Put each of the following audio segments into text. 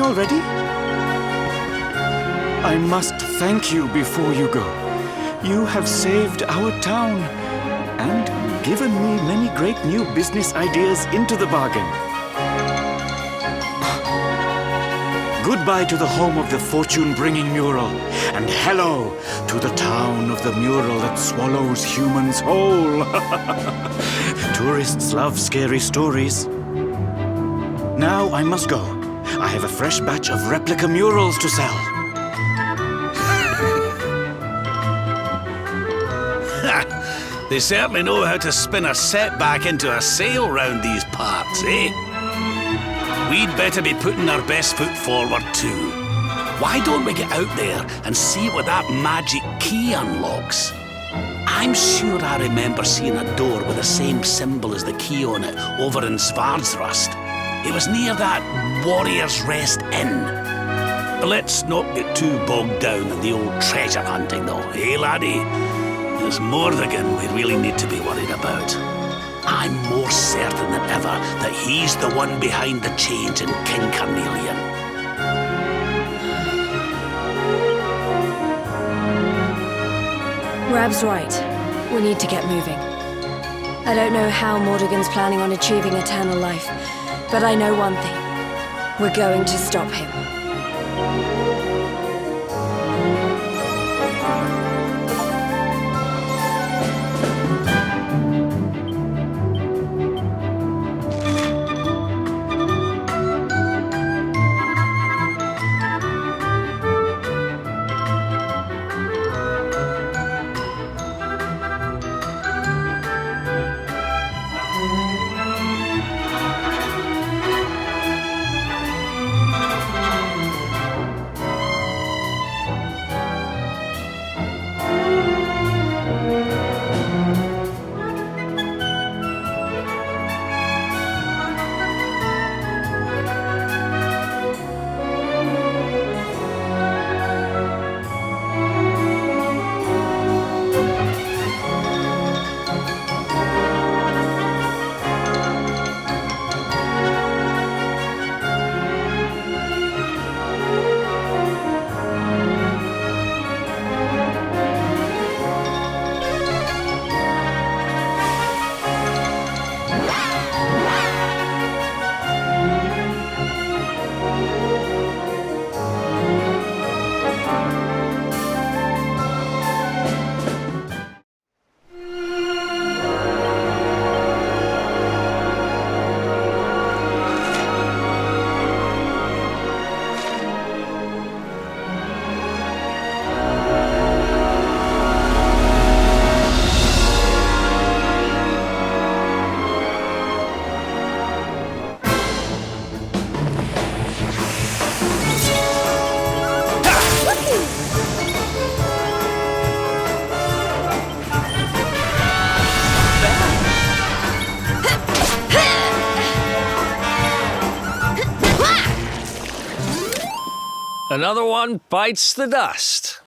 already? I must thank you before you go. You have saved our town and given me many great new business ideas into the bargain. Goodbye to the home of the fortune-bringing mural, and hello to the town of the mural that swallows humans whole. Tourists love scary stories. Now I must go. I have a fresh batch of replica murals to sell. They certainly know how to spin a setback into a sail round these parts, eh? We'd better be putting our best foot forward too. Why don't we get out there and see what that magic key unlocks? I'm sure I remember seeing a door with the same symbol as the key on it over in Svardsrust. It was near that Warrior's Rest Inn. Let's not get too bogged down in the old treasure hunting though, eh laddie? There's Mordegan we really need to be worried about. I'm more certain than ever that he's the one behind the change in King Carnelian. Rab's right. We need to get moving. I don't know how Mordegan's planning on achieving eternal life, but I know one thing. We're going to stop him. Another one bites the dust.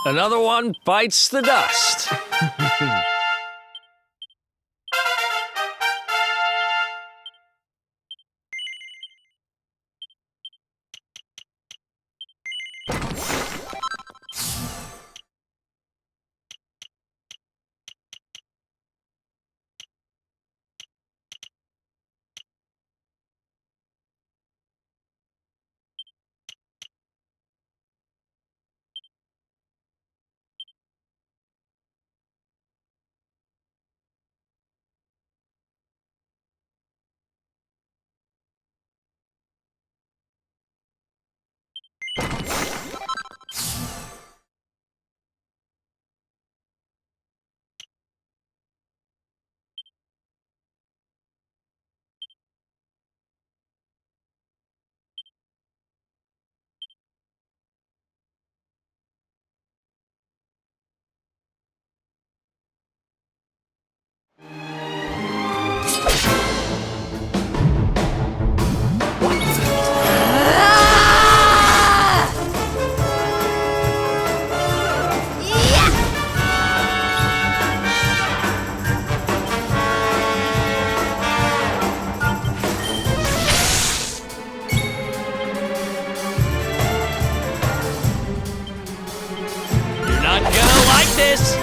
Another one bites the dust. You're not gonna like this!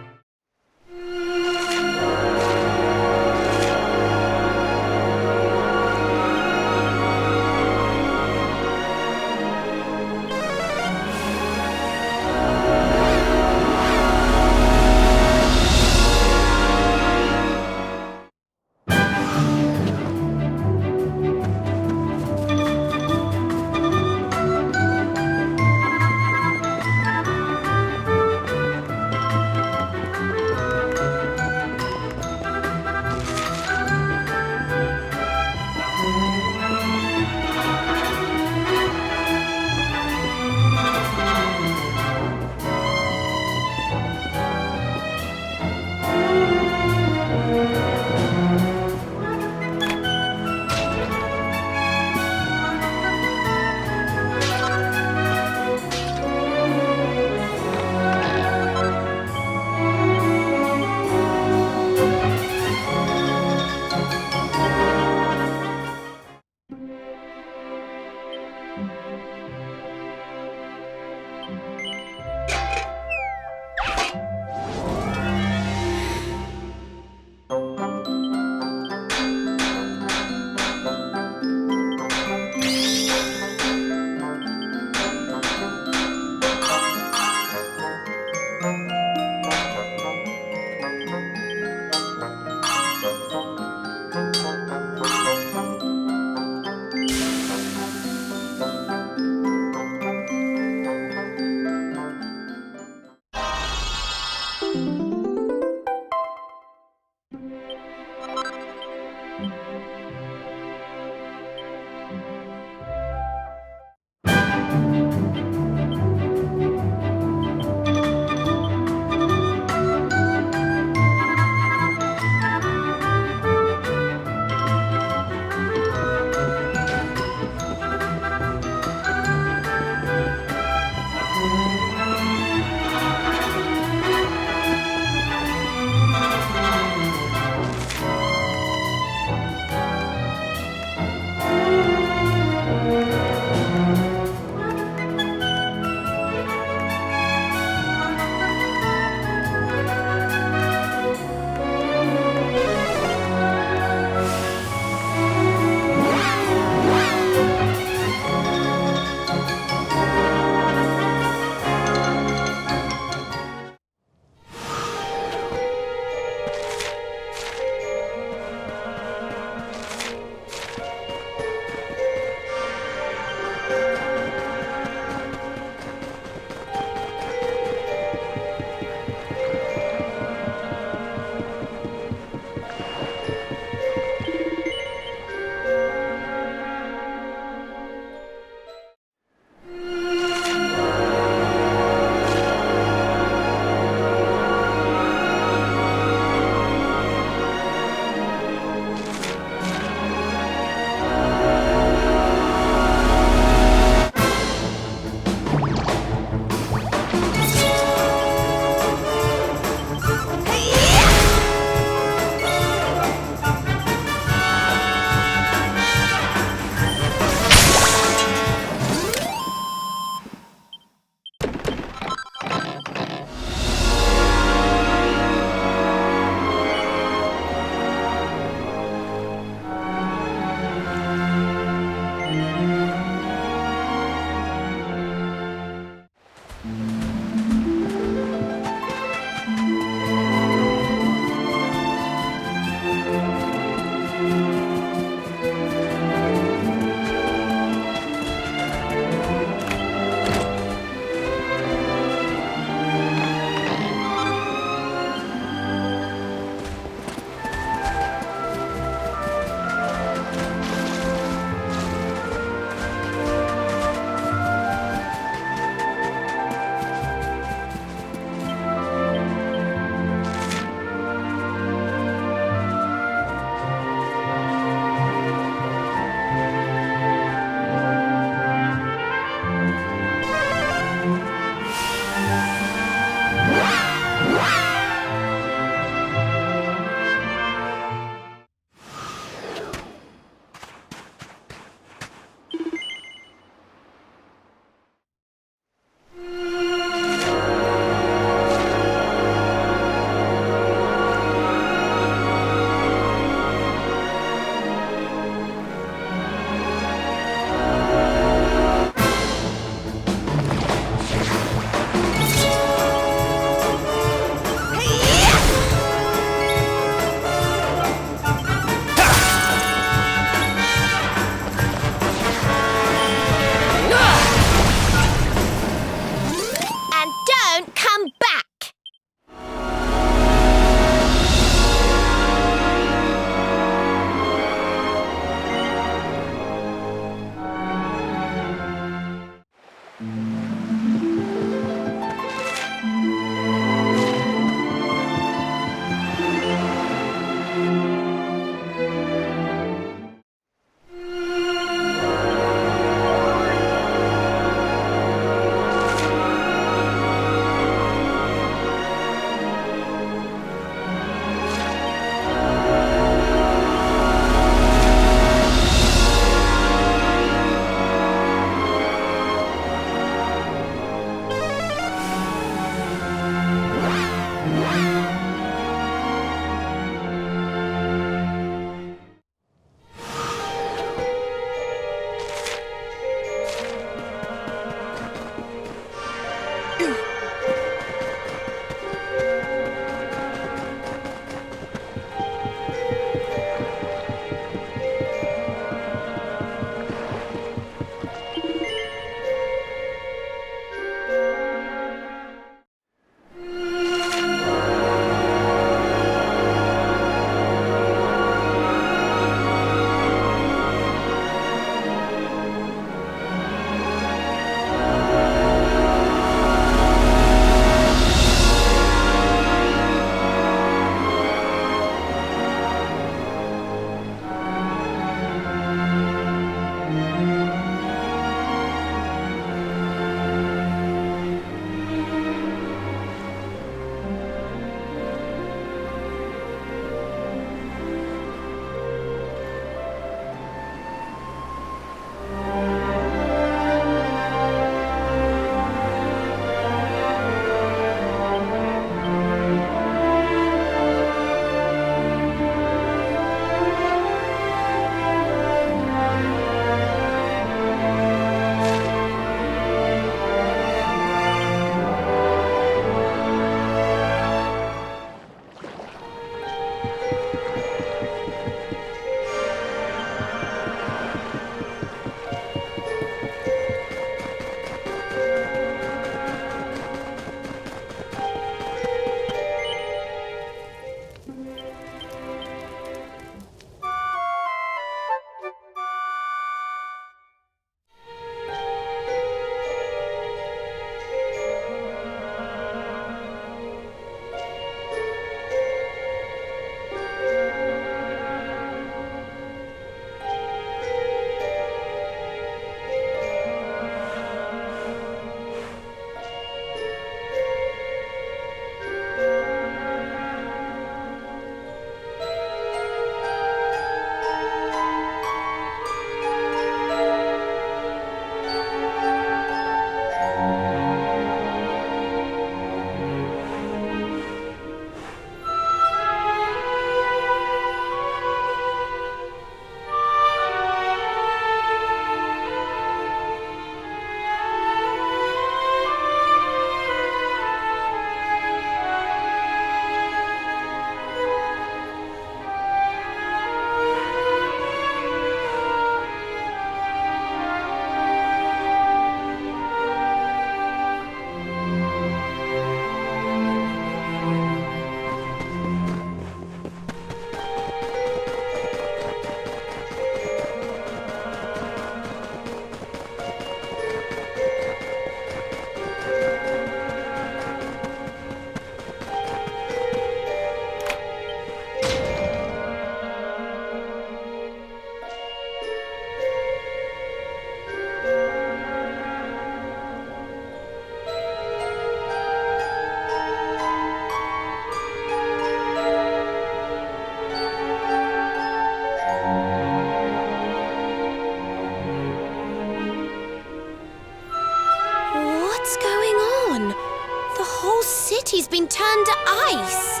city's been turned to ice.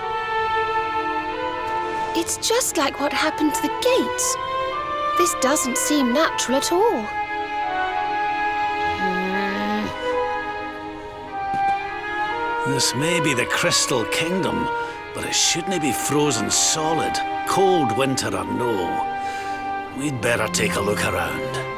It's just like what happened to the gates. This doesn't seem natural at all. This may be the Crystal Kingdom, but it shouldn't be frozen solid, cold winter or no. We'd better take a look around.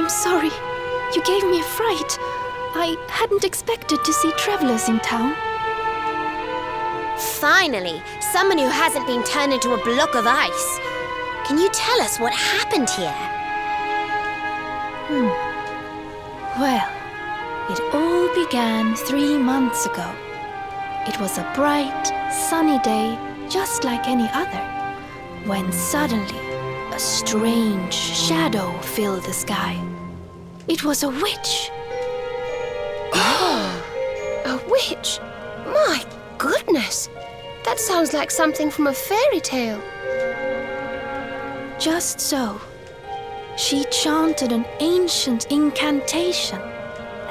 I'm sorry. You gave me a fright. I hadn't expected to see travelers in town. Finally, someone who hasn't been turned into a block of ice. Can you tell us what happened here? Well, it all began 3 months ago. It was a bright, sunny day, just like any other, when suddenly a strange shadow filled the sky. It was a witch. A witch? My goodness! That sounds like something from a fairy tale. Just so. She chanted an ancient incantation,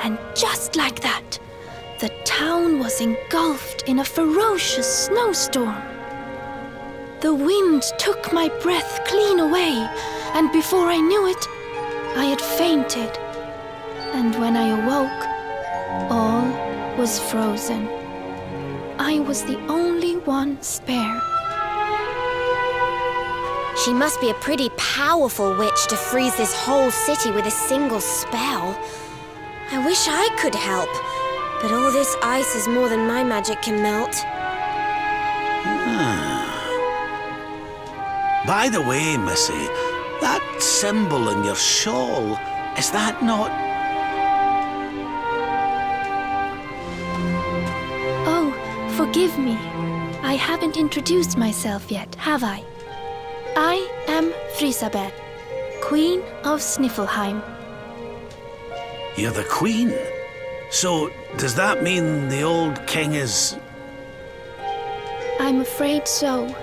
and just like that, the town was engulfed in a ferocious snowstorm. The wind took my breath clean away, and before I knew it, I had fainted. And when I awoke, all was frozen. I was the only one spare. She must be a pretty powerful witch to freeze this whole city with a single spell. I wish I could help, but all this ice is more than my magic can melt. By the way, Missy, that symbol in your shawl, is that not... Oh, forgive me. I haven't introduced myself yet, have I? I am Frisabel, Queen of Sniffelheim. You're the queen? So, does that mean the old king is... I'm afraid so.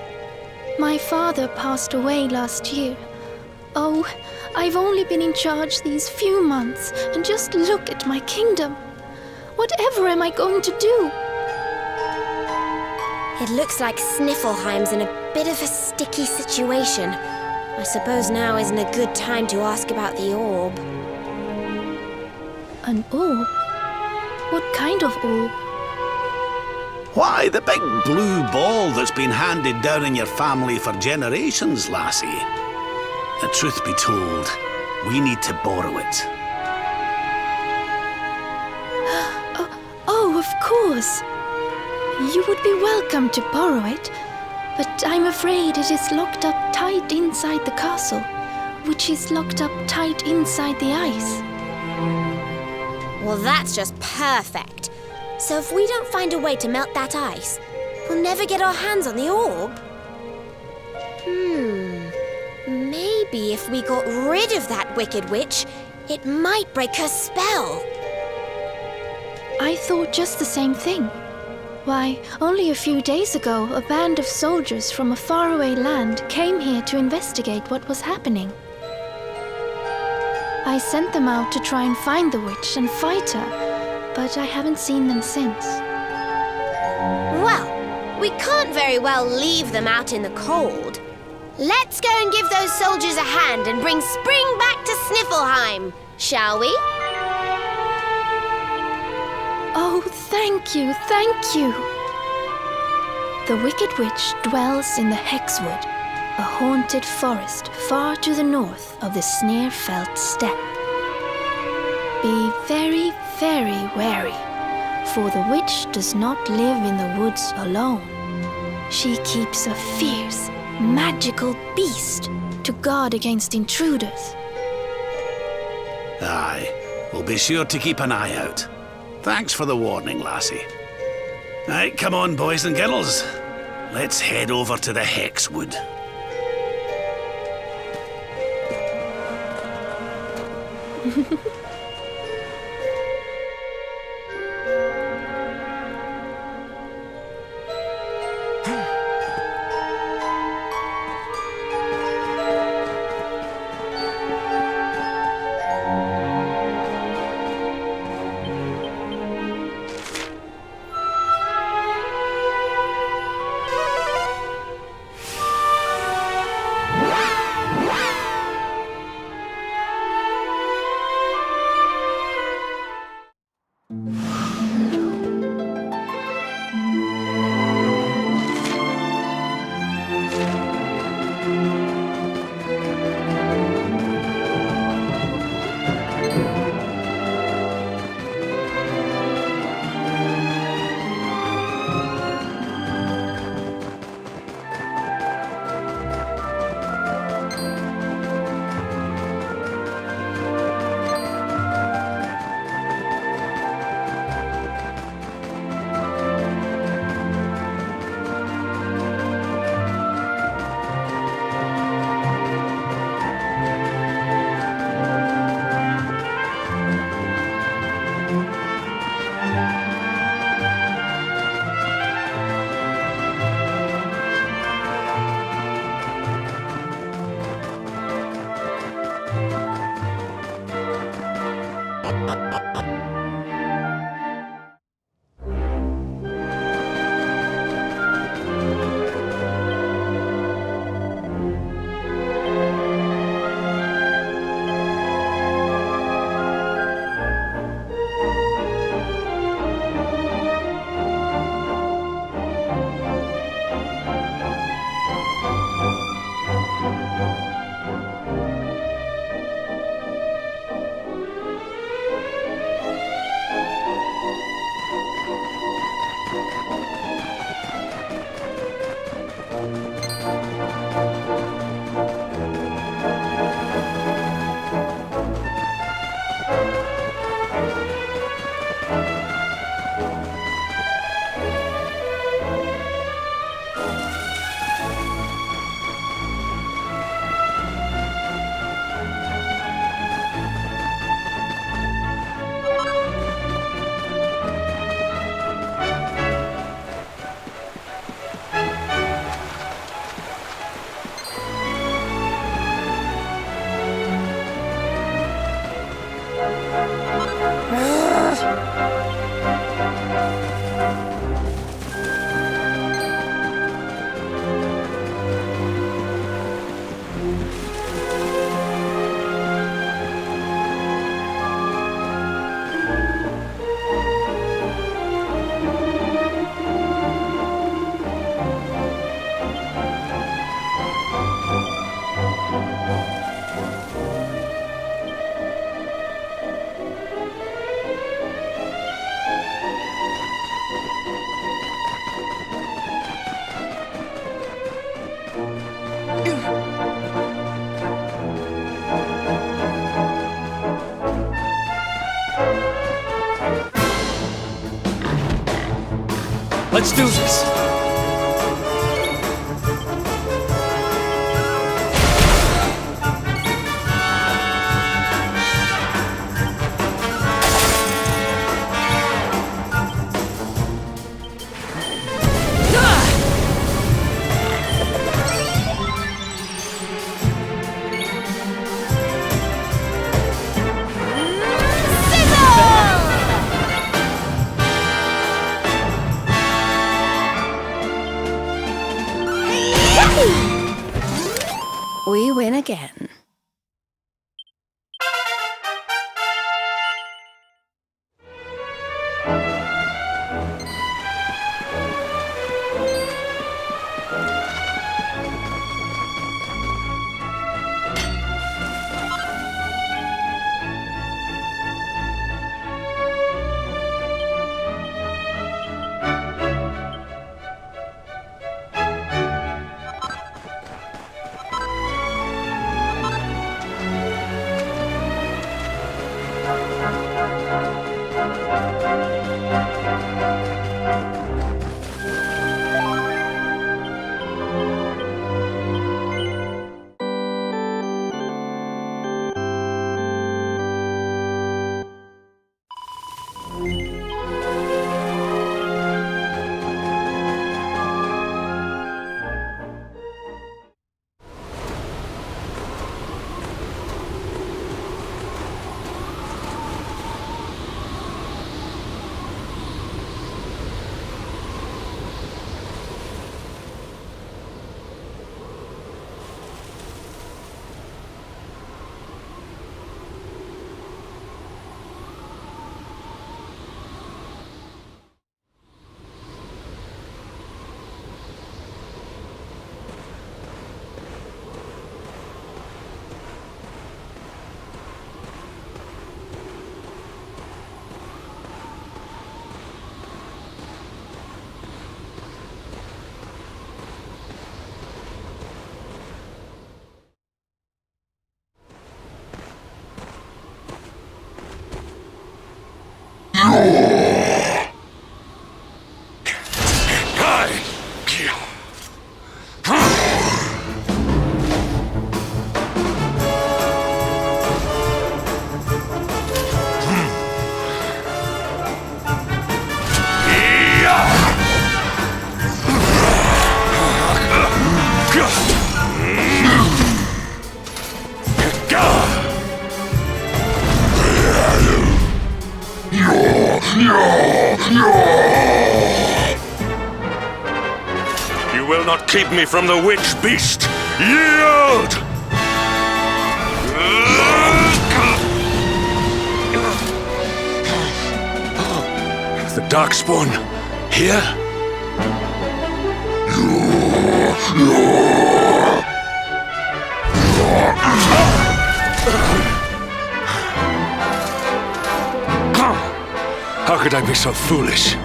My father passed away last year. Oh, I've only been in charge these few months, and just look at my kingdom. Whatever am I going to do? It looks like Sniffelheim's in a bit of a sticky situation. I suppose now isn't a good time to ask about the orb. An orb? What kind of orb? Why, the big blue ball that's been handed down in your family for generations, lassie. The truth be told, we need to borrow it. Oh, of course. You would be welcome to borrow it, but I'm afraid it is locked up tight inside the castle, which is locked up tight inside the ice. Well, that's just perfect. So if we don't find a way to melt that ice, we'll never get our hands on the orb. Maybe if we got rid of that wicked witch, it might break her spell. I thought just the same thing. Why, only a few days ago, a band of soldiers from a faraway land came here to investigate what was happening. I sent them out to try and find the witch and fight her, but I haven't seen them since. Well, we can't very well leave them out in the cold. Let's go and give those soldiers a hand and bring spring back to Sniffelheim, shall we? Oh, thank you, thank you. The Wicked Witch dwells in the Hexwood, a haunted forest far to the north of the Sneerfelt steppe. Be very, very wary, for the witch does not live in the woods alone. She keeps a fierce, magical beast to guard against intruders. Aye, we'll be sure to keep an eye out. Thanks for the warning, lassie. Right, come on, boys and girls. Let's head over to the Hexwood. Let's do this! We win again. You will not keep me from the witch beast! Yield! The Darkspawn here? How could I be so foolish?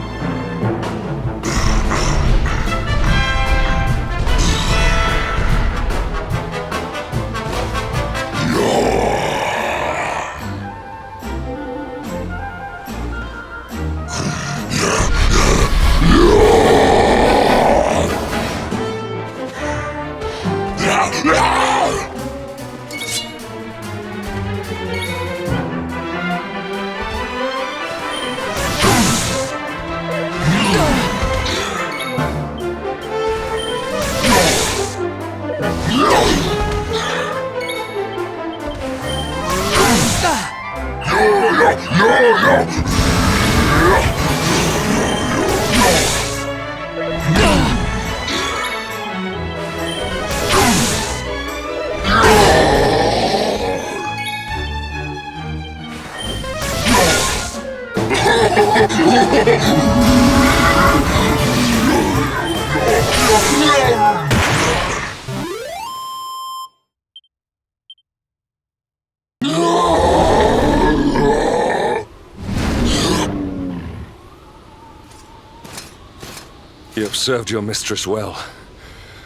You have served your mistress well,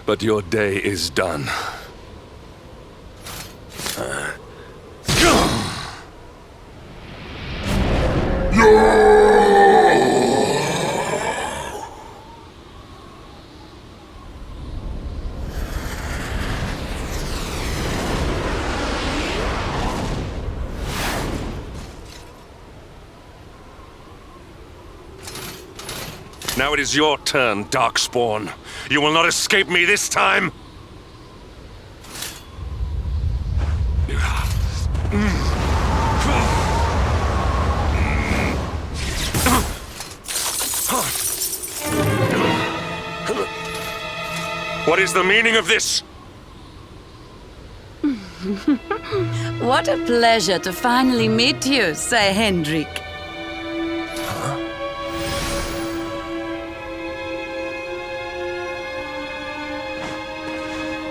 but your day is done. Now it is your turn, Darkspawn. You will not escape me this time! What is the meaning of this? What a pleasure to finally meet you, Sir Hendrik.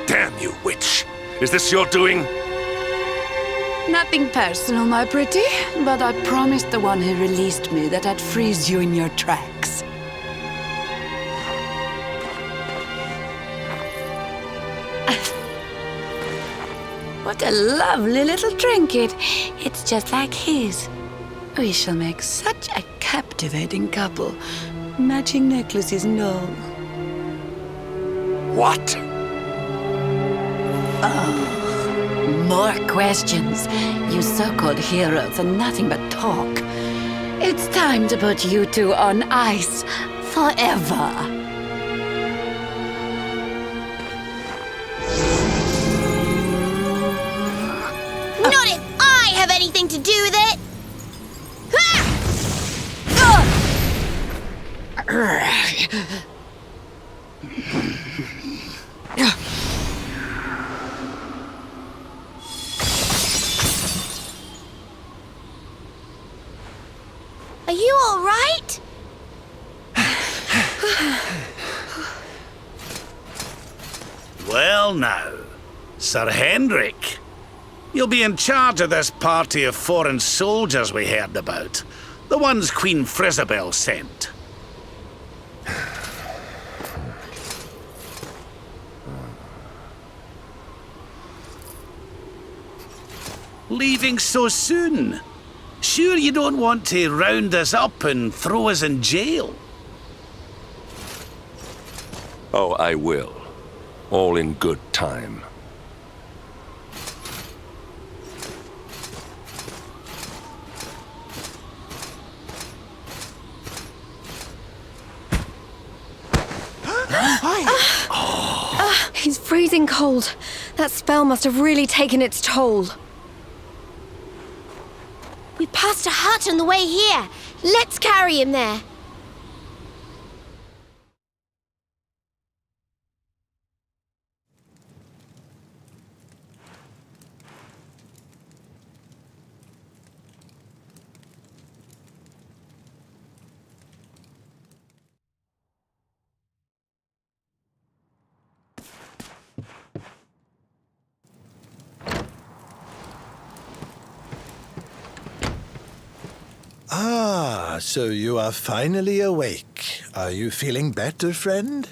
Damn you, witch! Is this your doing? Nothing personal, my pretty, but I promised the one who released me that I'd freeze you in your tracks. What a lovely little trinket. It's just like his. We shall make such a captivating couple. Matching necklaces and all. What? More questions. You so-called heroes are nothing but talk. It's time to put you two on ice forever. Not if I have anything to do with it! Are you all right? Well now, Sir Hendrik. You'll be in charge of this party of foreign soldiers we heard about. The ones Queen Frizabel sent. Leaving so soon? Sure you don't want to round us up and throw us in jail? Oh, I will. All in good time. He's freezing cold. That spell must have really taken its toll. We passed a hut on the way here. Let's carry him there. Ah, so you are finally awake. Are you feeling better, friend?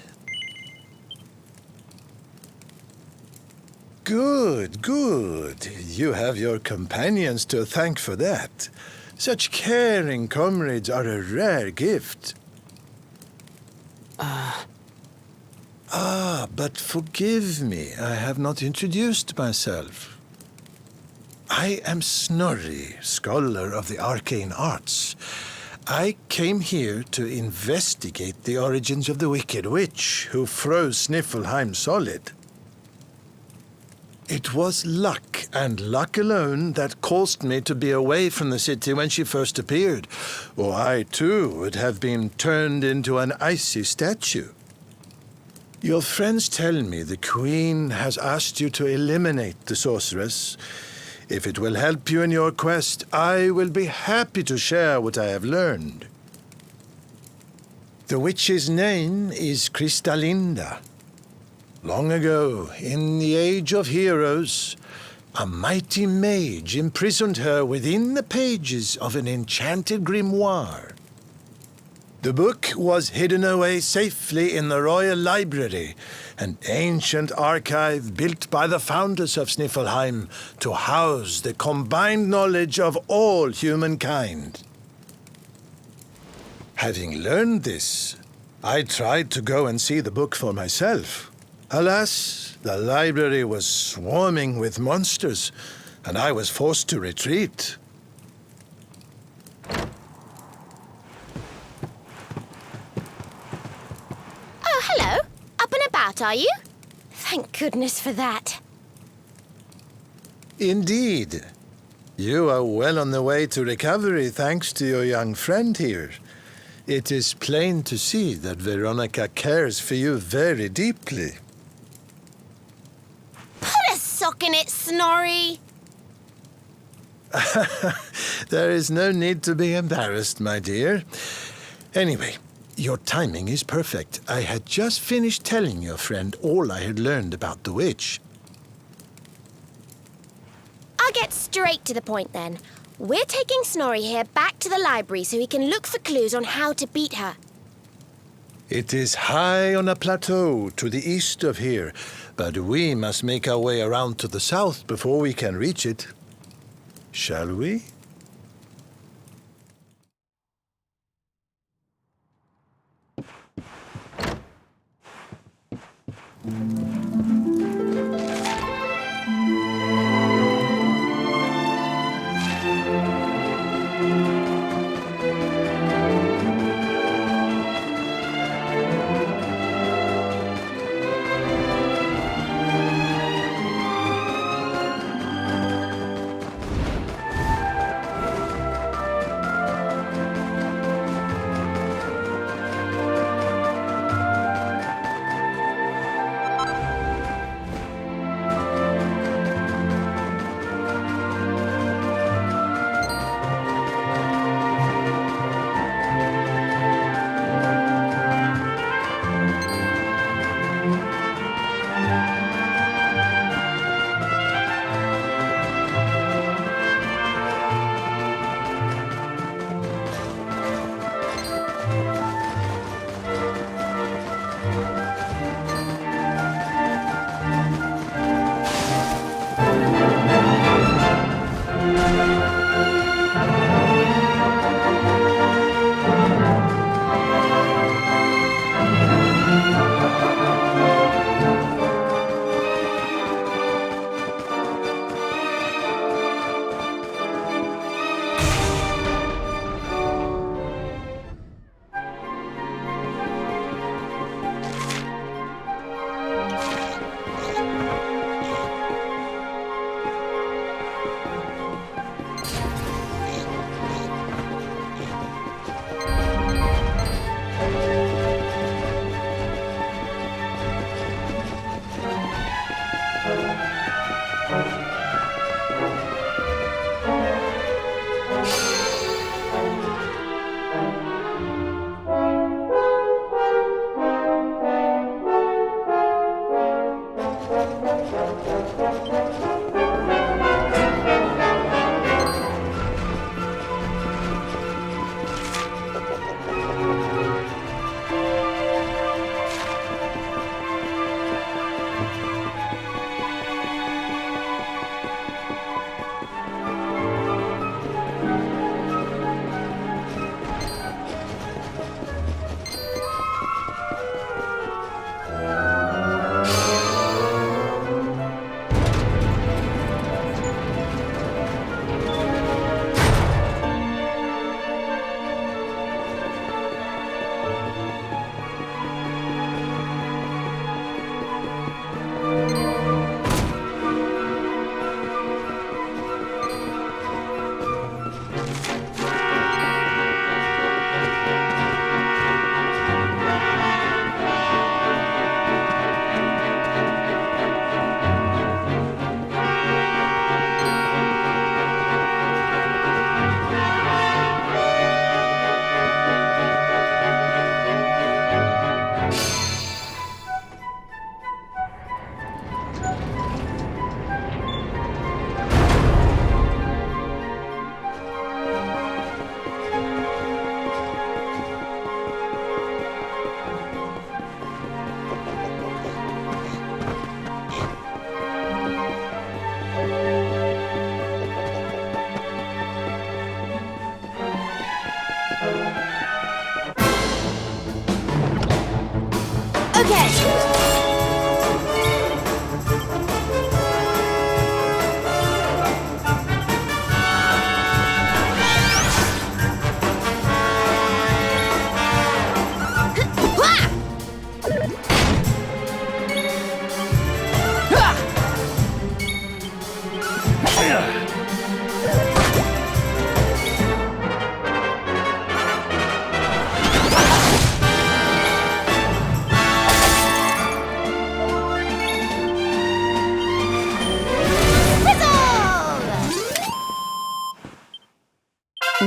Good, good. You have your companions to thank for that. Such caring comrades are a rare gift. But forgive me, I have not introduced myself. I am Snorri, scholar of the arcane arts. I came here to investigate the origins of the wicked witch who froze Sniffelheim solid. It was luck, and luck alone, that caused me to be away from the city when she first appeared, or I too would have been turned into an icy statue. Your friends tell me the Queen has asked you to eliminate the sorceress. If it will help you in your quest, I will be happy to share what I have learned. The witch's name is Kristalinda. Long ago, in the Age of Heroes, a mighty mage imprisoned her within the pages of an enchanted grimoire. The book was hidden away safely in the Royal Library, an ancient archive built by the founders of Sniffelheim to house the combined knowledge of all humankind. Having learned this, I tried to go and see the book for myself. Alas, the library was swarming with monsters, and I was forced to retreat. Oh, hello. Up and about, are you? Thank goodness for that. Indeed. You are well on the way to recovery thanks to your young friend here. It is plain to see that Veronica cares for you very deeply. Put a sock in it, Snorri. There is no need to be embarrassed, my dear. Anyway, your timing is perfect. I had just finished telling your friend all I had learned about the witch. I'll get straight to the point then. We're taking Snorri here back to the library so he can look for clues on how to beat her. It is high on a plateau to the east of here, but we must make our way around to the south before we can reach it. Shall we?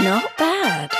Not bad.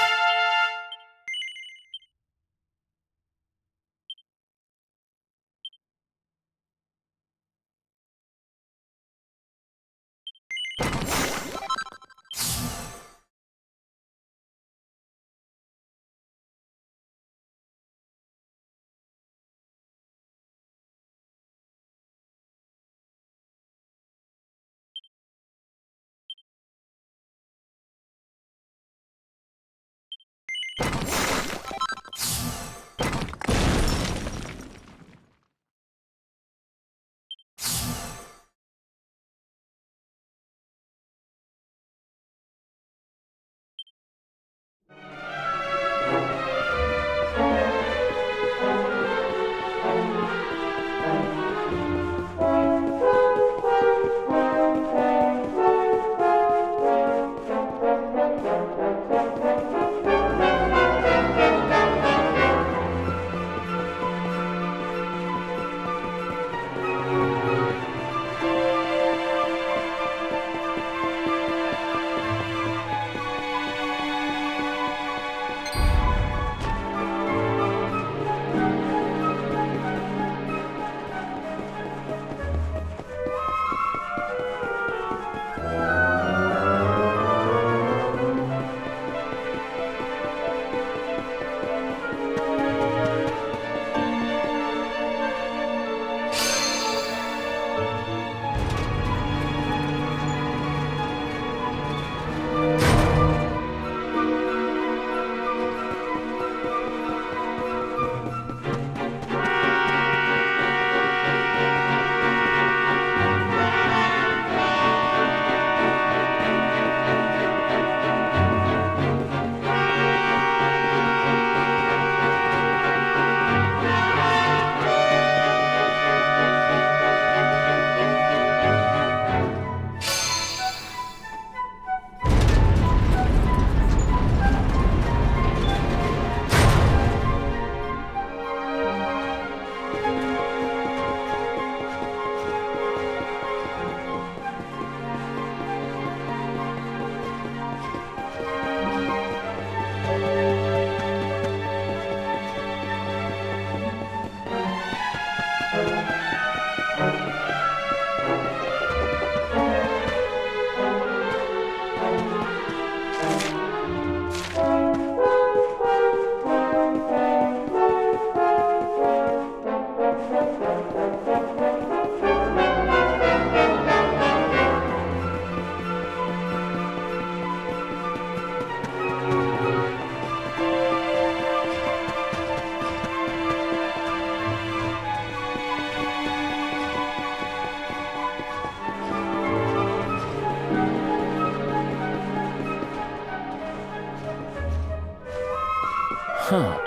Huh.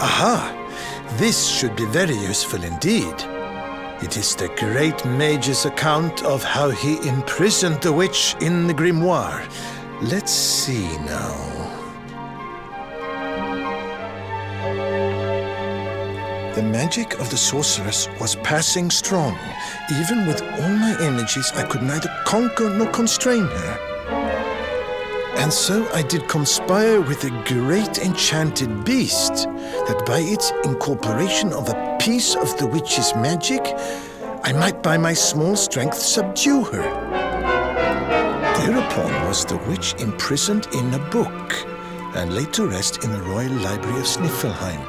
Aha! This should be very useful indeed. It is the great mage's account of how he imprisoned the witch in the grimoire. Let's see now. The magic of the sorceress was passing strong. Even with all my energies, I could neither conquer nor constrain her. And so I did conspire with a great enchanted beast, that by its incorporation of a piece of the witch's magic, I might by my small strength subdue her. Thereupon was the witch imprisoned in a book, and laid to rest in the royal library of Sniffelheim.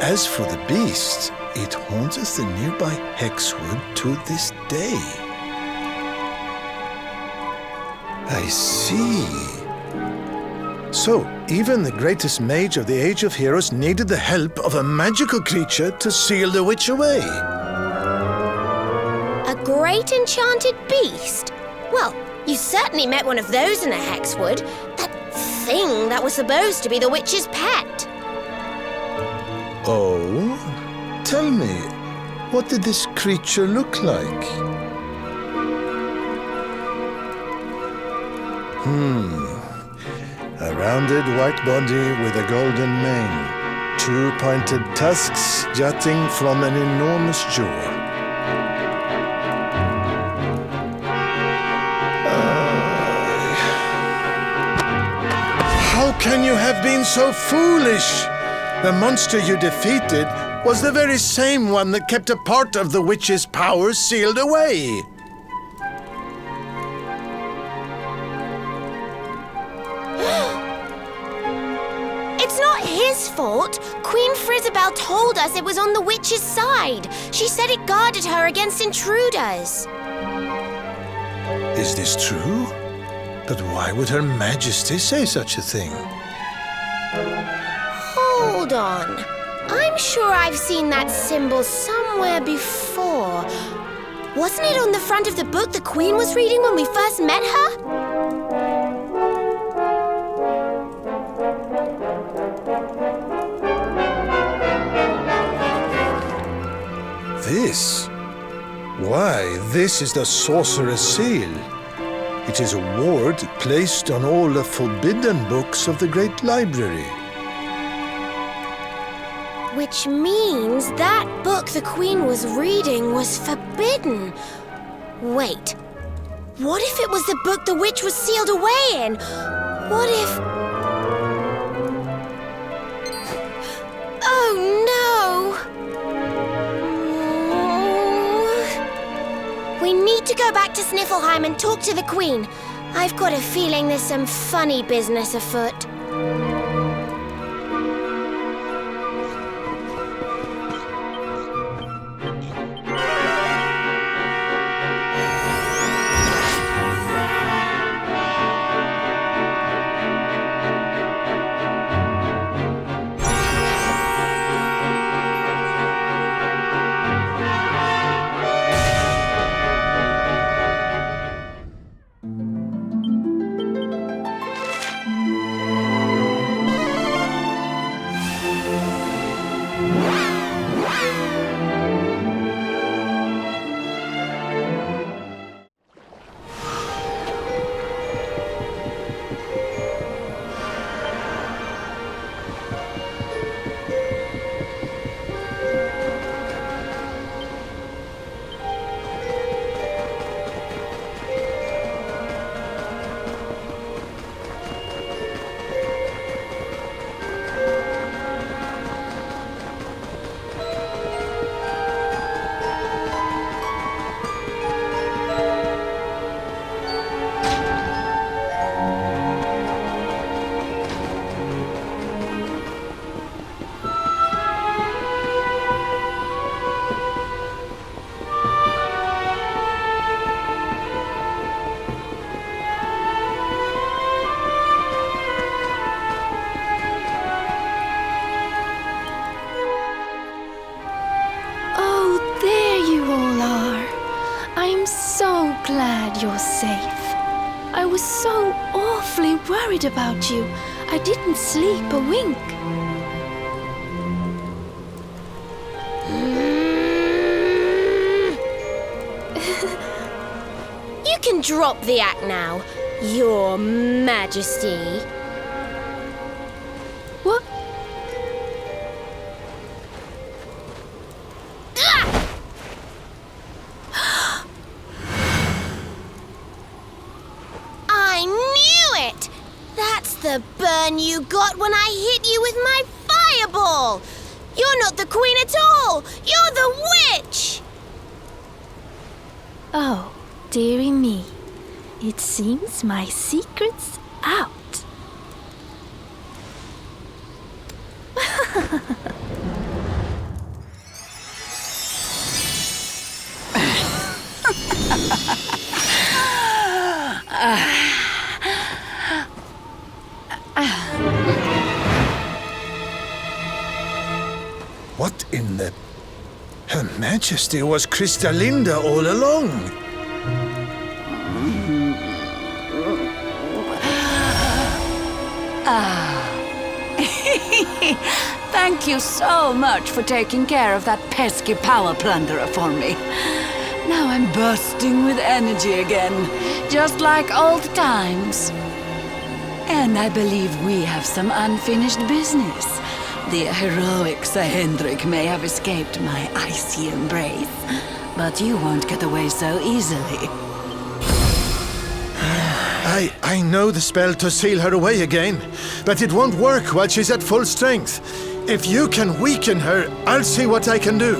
As for the beast, it haunteth the nearby Hexwood to this day. I see. So, even the greatest mage of the Age of Heroes needed the help of a magical creature to seal the witch away. A great enchanted beast? Well, you certainly met one of those in the Hexwood. That thing that was supposed to be the witch's pet. Oh? Tell me, what did this creature look like? A rounded white body with a golden mane. 2 pointed tusks jutting from an enormous jaw. How can you have been so foolish? The monster you defeated was the very same one that kept a part of the witch's power sealed away. It's not his fault. Queen Frizzabelle told us it was on the witch's side. She said it guarded her against intruders. Is this true? But why would Her Majesty say such a thing? Hold on. I'm sure I've seen that symbol somewhere before. Wasn't it on the front of the book the Queen was reading when we first met her? This? Why, this is the Sorcerer's Seal. It is a ward placed on all the forbidden books of the Great Library. Which means that book the Queen was reading was forbidden. Wait, what if it was the book the witch was sealed away in? What if... Oh no! We need to go back to Sniffelheim and talk to the Queen. I've got a feeling there's some funny business afoot. Glad you're safe. I was so awfully worried about you. I didn't sleep a wink. You can drop the act now, Your Majesty. What? The burn you got when I hit you with my fireball! You're not the Queen at all! You're the witch! Oh, dearie me. It seems my secret's out. Majesty was Cristalinda all along. Thank you so much for taking care of that pesky power plunderer for me. Now I'm bursting with energy again, just like old times. And I believe we have some unfinished business. The heroic Sir Hendrik may have escaped my icy embrace, but you won't get away so easily. I know the spell to seal her away again, but it won't work while she's at full strength. If you can weaken her, I'll see what I can do.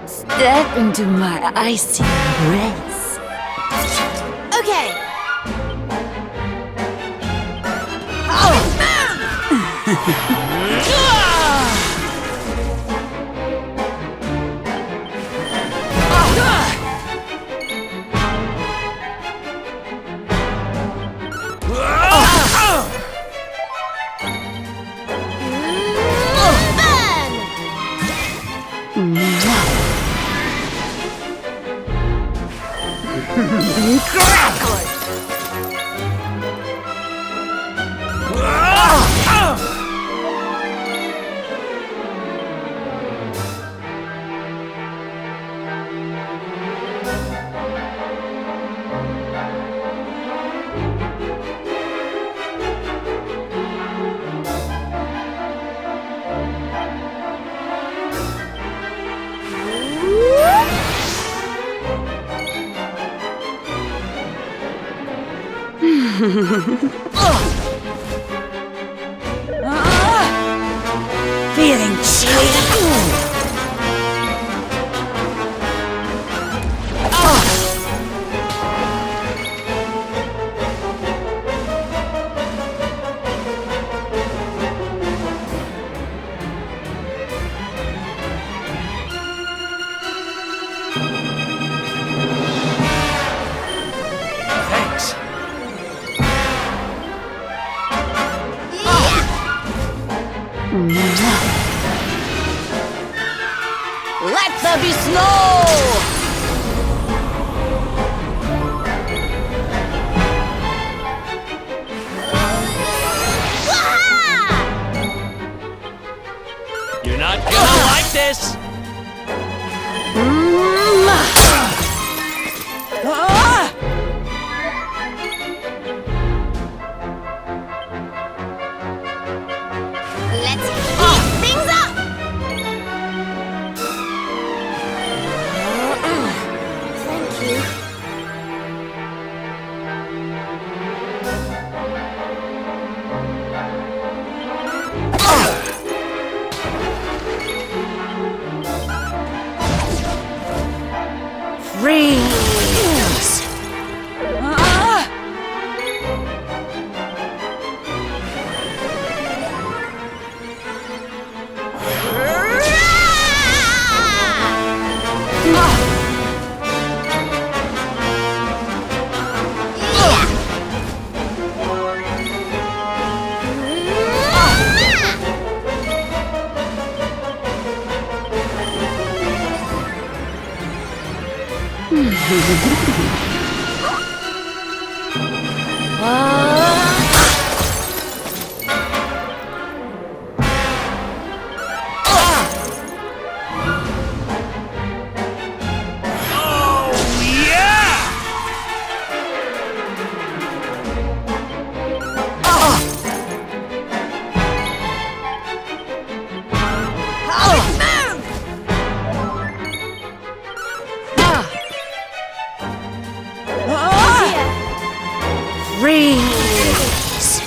Step into my icy embrace. Okay. Feeling chilly. Thanks. Let there be snow! You're not gonna like this. Let's heat things up! Thank you. Freeze! Freeze!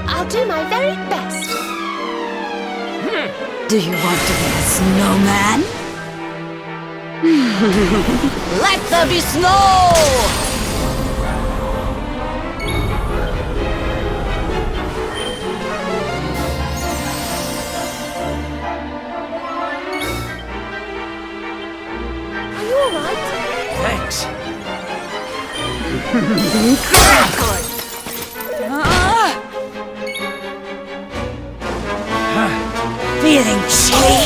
I'll do my very best. Do you want to be a snowman? Let there be snow! Are you all Feeling chilly.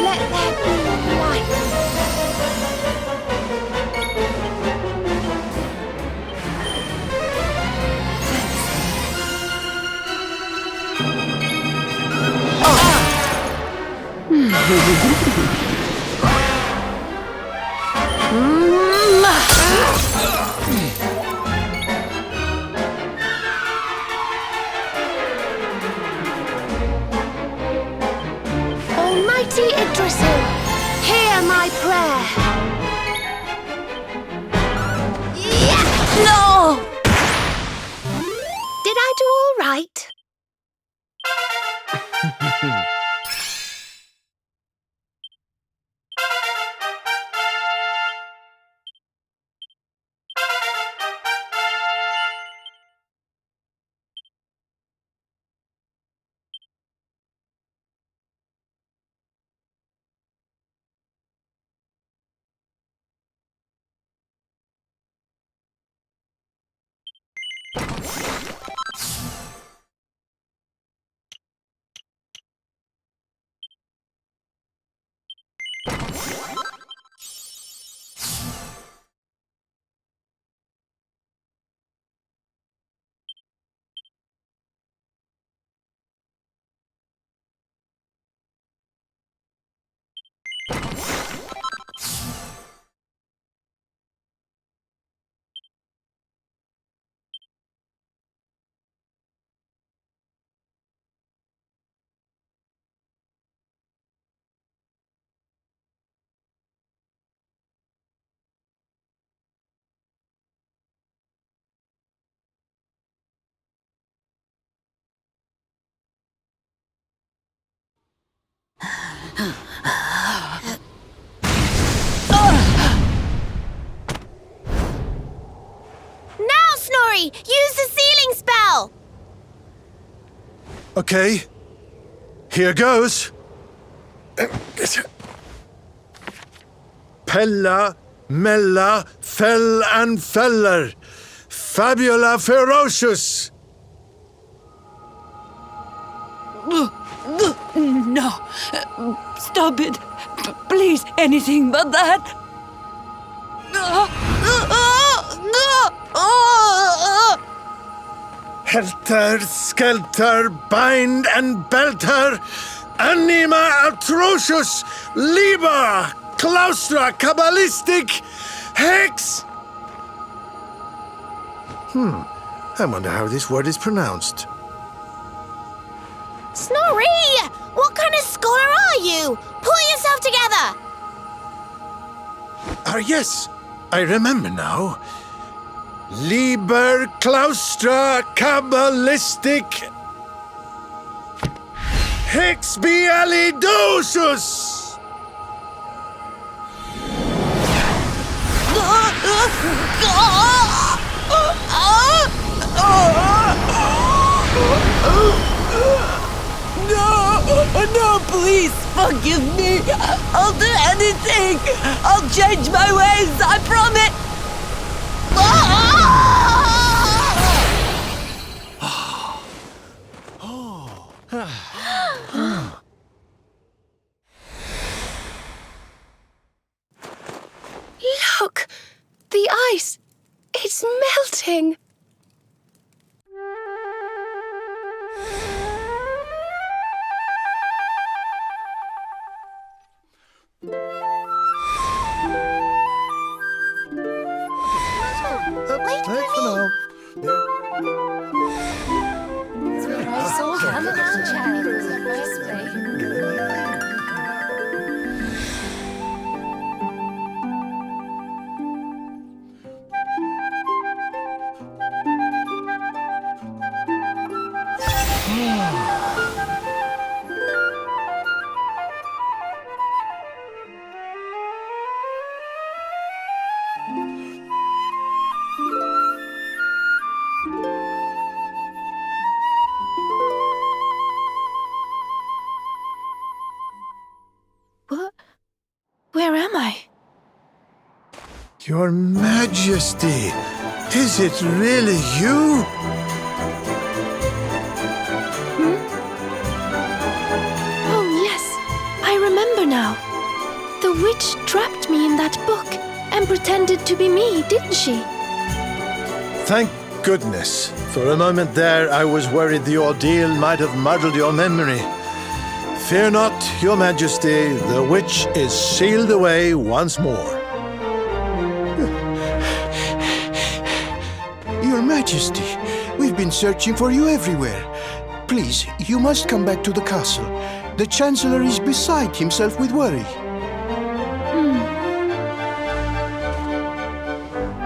Let there be light. Almighty Idrisil, hear my prayer. No! Did I do all right? Now, Snorri! Use the sealing spell! Okay, here goes. Pella, Mella, Fell and Feller. Fabula ferocious. No. Stop it. Please, anything but that. Helter, skelter, bind and belter. Anima atrocious. Liber, claustra, kabbalistic, hex. I wonder how this word is pronounced. Snorri! What kind of scholar are you? Pull yourself together! Yes, I remember now. Liber claustra kabbalistic hex bialidosus. No, please forgive me. I'll do anything. I'll change my ways, I promise. Look! The ice! It's melting! Wait for me! Your Majesty, is it really you? Oh, yes. I remember now. The witch trapped me in that book and pretended to be me, didn't she? Thank goodness. For a moment there, I was worried the ordeal might have muddled your memory. Fear not, Your Majesty. The witch is sealed away once more. Your Majesty, we've been searching for you everywhere. Please, you must come back to the castle. The Chancellor is beside himself with worry.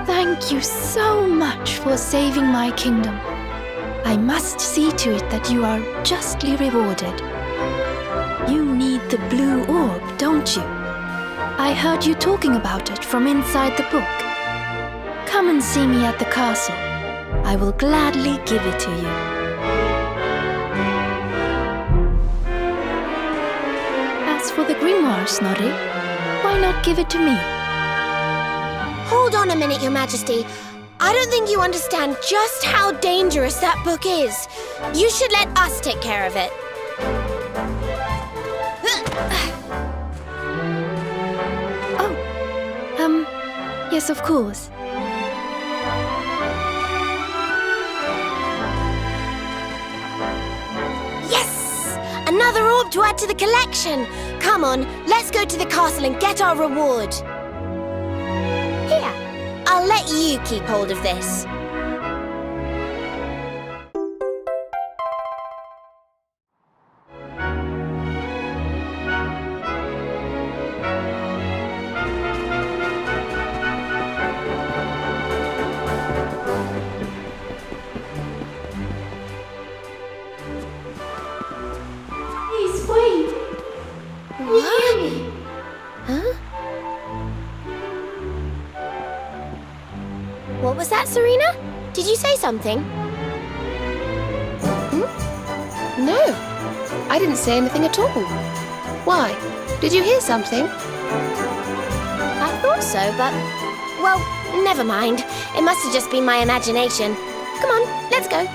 Thank you so much for saving my kingdom. I must see to it that you are justly rewarded. You need the blue orb, don't you? I heard you talking about it from inside the book. Come and see me at the castle. I will gladly give it to you. As for the grimoire, Snorri, why not give it to me? Hold on a minute, Your Majesty. I don't think you understand just how dangerous that book is. You should let us take care of it. Yes, of course. Yes! Another orb to add to the collection. Come on, let's go to the castle and get our reward. Here, I'll let you keep hold of this. Please wait. You hear me? Huh? What was that, Serena? Did you say something? No, I didn't say anything at all. Why? Did you hear something? I thought so, but... well, never mind. It must have just been my imagination. Come on, let's go.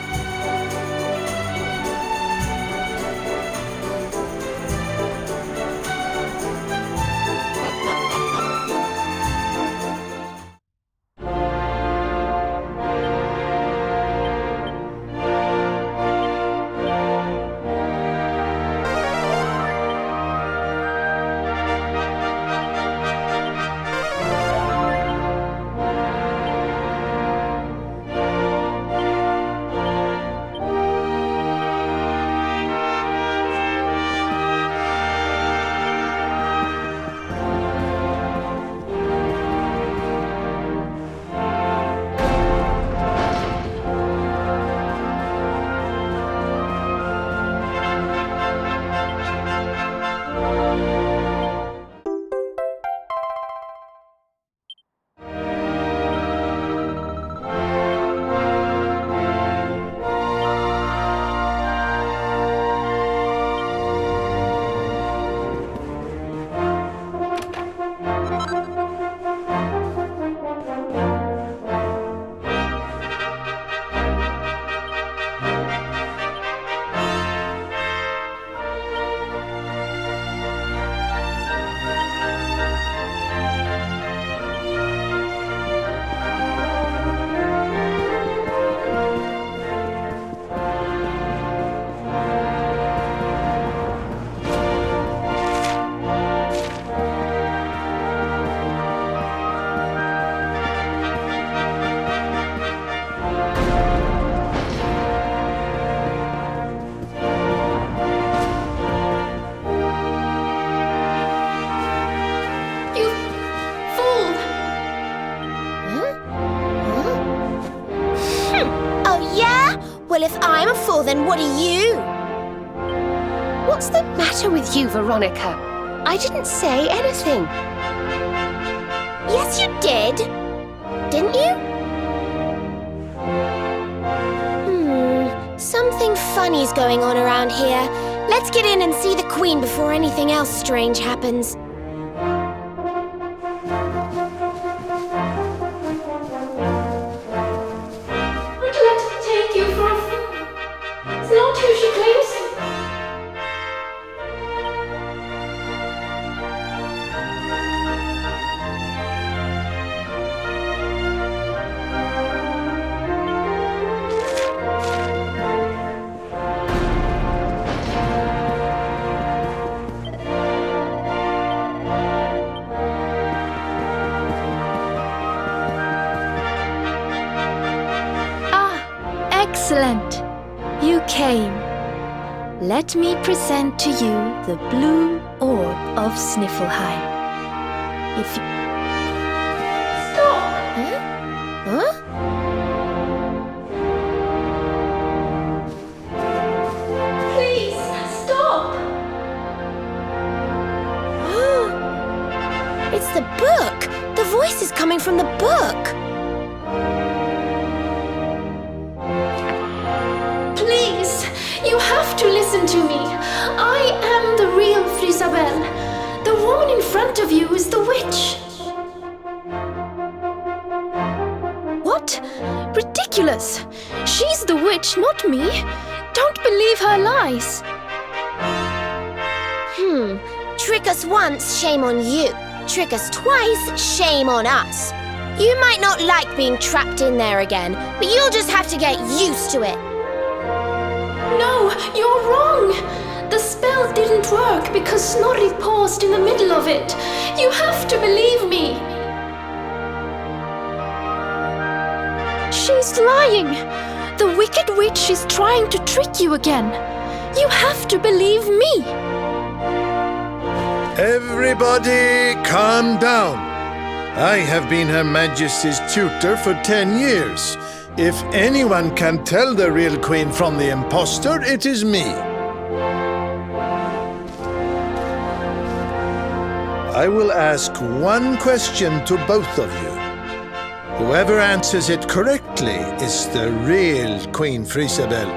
Well, if I'm a fool, then what are you? What's the matter with you, Veronica? I didn't say anything. Yes, you did. Didn't you? Something funny's going on around here. Let's get in and see the Queen before anything else strange happens. Excellent! You came. Let me present to you the blue orb of Sniffleheim. If you... Stop! Huh? Please, stop! It's the book! The voice is coming from the book! Please, you have to listen to me. I am the real Frisabel. The woman in front of you is the witch. What? Ridiculous! She's the witch, not me. Don't believe her lies. Trick us once, shame on you. Trick us twice, shame on us. You might not like being trapped in there again, but you'll just have to get used to it. No, you're wrong. The spell didn't work because Snorri paused in the middle of it. You have to believe me. She's lying. The wicked witch is trying to trick you again. You have to believe me. Everybody, calm down. I have been Her Majesty's tutor for 10 years. If anyone can tell the real queen from the impostor, it is me. I will ask one question to both of you. Whoever answers it correctly is the real Queen Frisabel.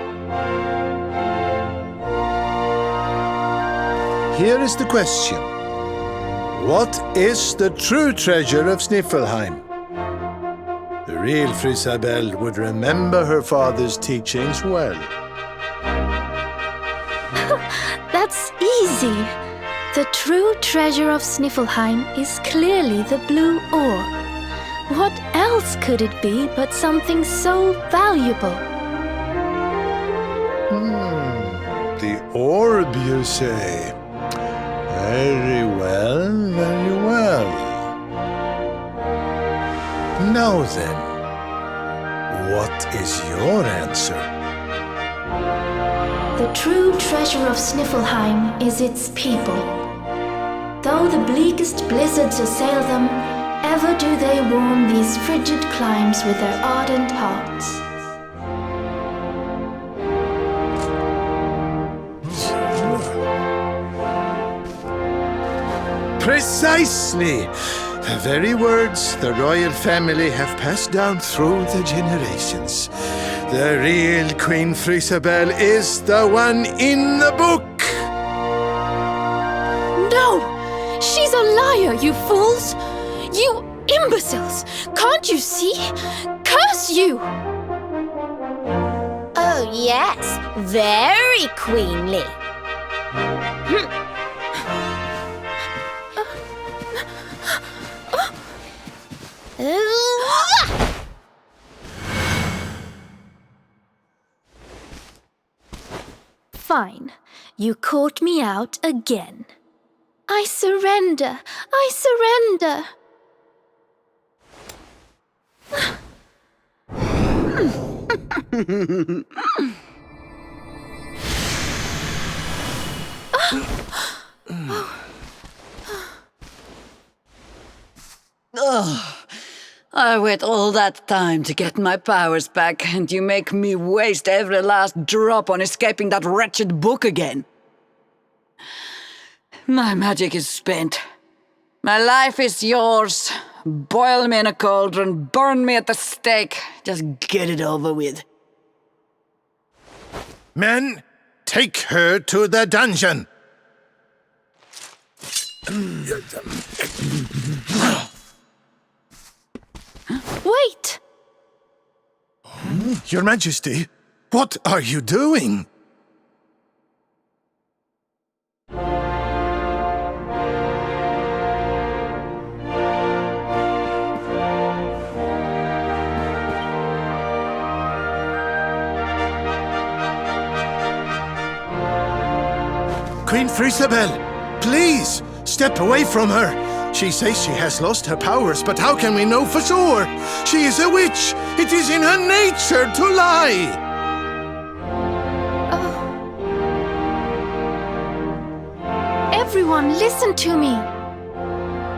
Here is the question. What is the true treasure of Sniffleheim? The real Frisabel would remember her father's teachings well. That's easy. The true treasure of Sniffleheim is clearly the blue orb. What else could it be but something so valuable? The orb, you say? Very well, very well. Now then, what is your answer? The true treasure of Sniffleheim is its people. Though the bleakest blizzards assail them, ever do they warm these frigid climes with their ardent hearts. Precisely! The very words the royal family have passed down through the generations. The real Queen Frisabel is the one in the book! No! She's a liar, you fools! You imbeciles! Can't you see? Curse you! Oh, yes. Very queenly. Fine. You caught me out again. I surrender. I surrender. I wait all that time to get my powers back, and you make me waste every last drop on escaping that wretched book again. My magic is spent. My life is yours. Boil me in a cauldron, burn me at the stake. Just get it over with. Men, take her to the dungeon! Wait! Your Majesty, what are you doing? Queen Frisabel, please, step away from her. She says she has lost her powers, but how can we know for sure? She is a witch. It is in her nature to lie. everyone, listen to me.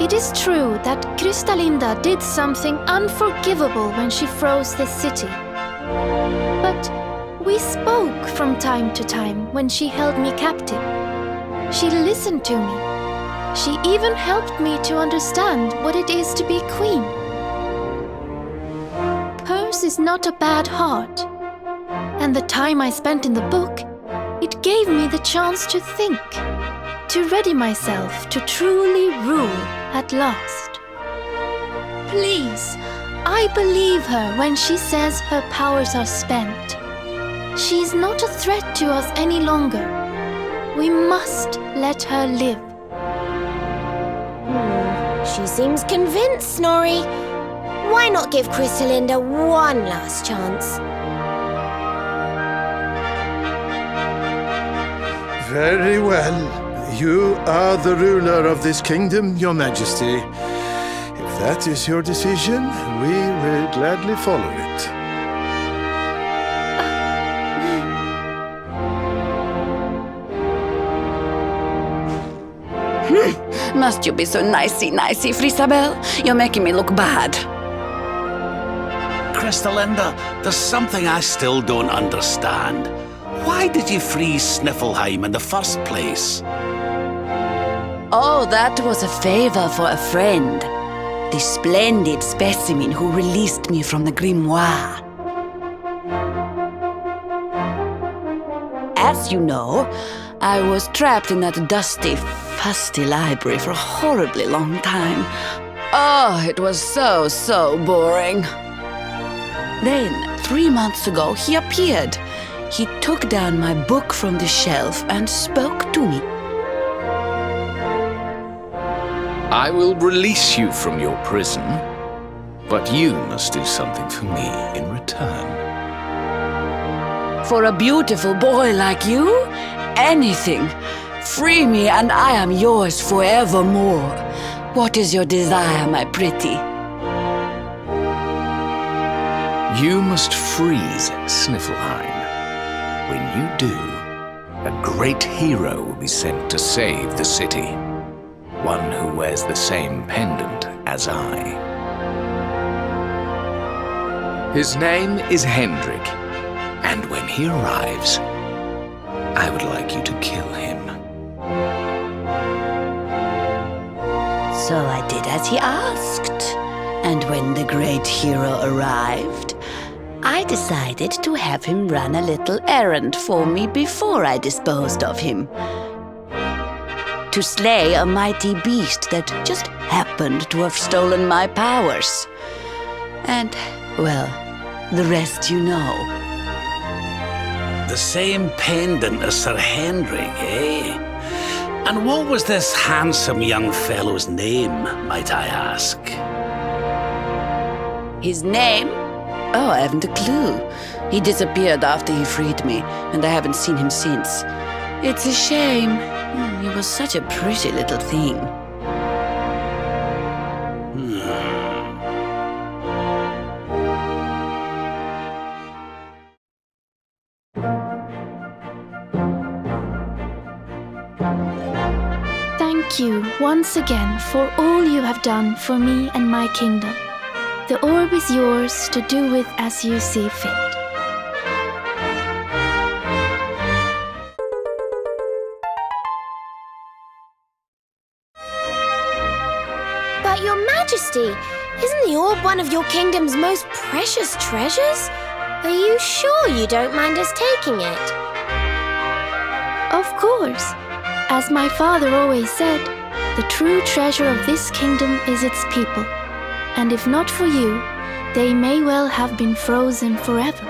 It is true that Kristalinda did something unforgivable when she froze the city. But we spoke from time to time when she held me captive. She listened to me. She even helped me to understand what it is to be queen. Hers is not a bad heart. And the time I spent in the book, it gave me the chance to think, to ready myself to truly rule at last. Please, I believe her when she says her powers are spent. She is not a threat to us any longer. We must let her live. She seems convinced, Snorri. Why not give Kristalinda one last chance? Very well. You are the ruler of this kingdom, Your Majesty. If that is your decision, we will gladly follow it. Must you be so nicey, Frisabel? You're making me look bad. Kristalinda, there's something I still don't understand. Why did you free Sniffelheim in the first place? Oh, that was a favor for a friend. The splendid specimen who released me from the grimoire. As you know, I was trapped in that dusty, fusty library for a horribly long time. Oh, it was so boring. Then, 3 months ago, he appeared. He took down my book from the shelf and spoke to me. I will release you from your prison, but you must do something for me in return. For a beautiful boy like you, anything. Free me and I am yours forevermore. What is your desire, my pretty? You must freeze Sniffelheim. When you do, a great hero will be sent to save the city. One who wears the same pendant as I. His name is Hendrik, and when he arrives, I would like you to kill him. So I did as he asked. And when the great hero arrived, I decided to have him run a little errand for me before I disposed of him. To slay a mighty beast that just happened to have stolen my powers. And, well, the rest you know. The same pendant as Sir Hendrik, eh? And what was this handsome young fellow's name, might I ask? His name? Oh, I haven't a clue. He disappeared after he freed me, and I haven't seen him since. It's a shame. He was such a pretty little thing. Thank you once again for all you have done for me and my kingdom. The orb is yours to do with as you see fit. But Your Majesty, isn't the orb one of your kingdom's most precious treasures? Are you sure you don't mind us taking it? Of course. As my father always said, the true treasure of this kingdom is its people. And if not for you, they may well have been frozen forever.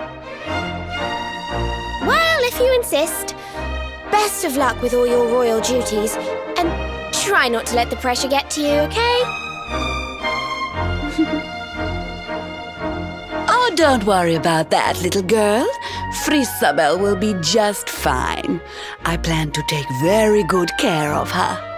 Well, if you insist. Best of luck with all your royal duties. And try not to let the pressure get to you, okay? Oh, don't worry about that, little girl. Frisabel will be just fine. I plan to take very good care of her.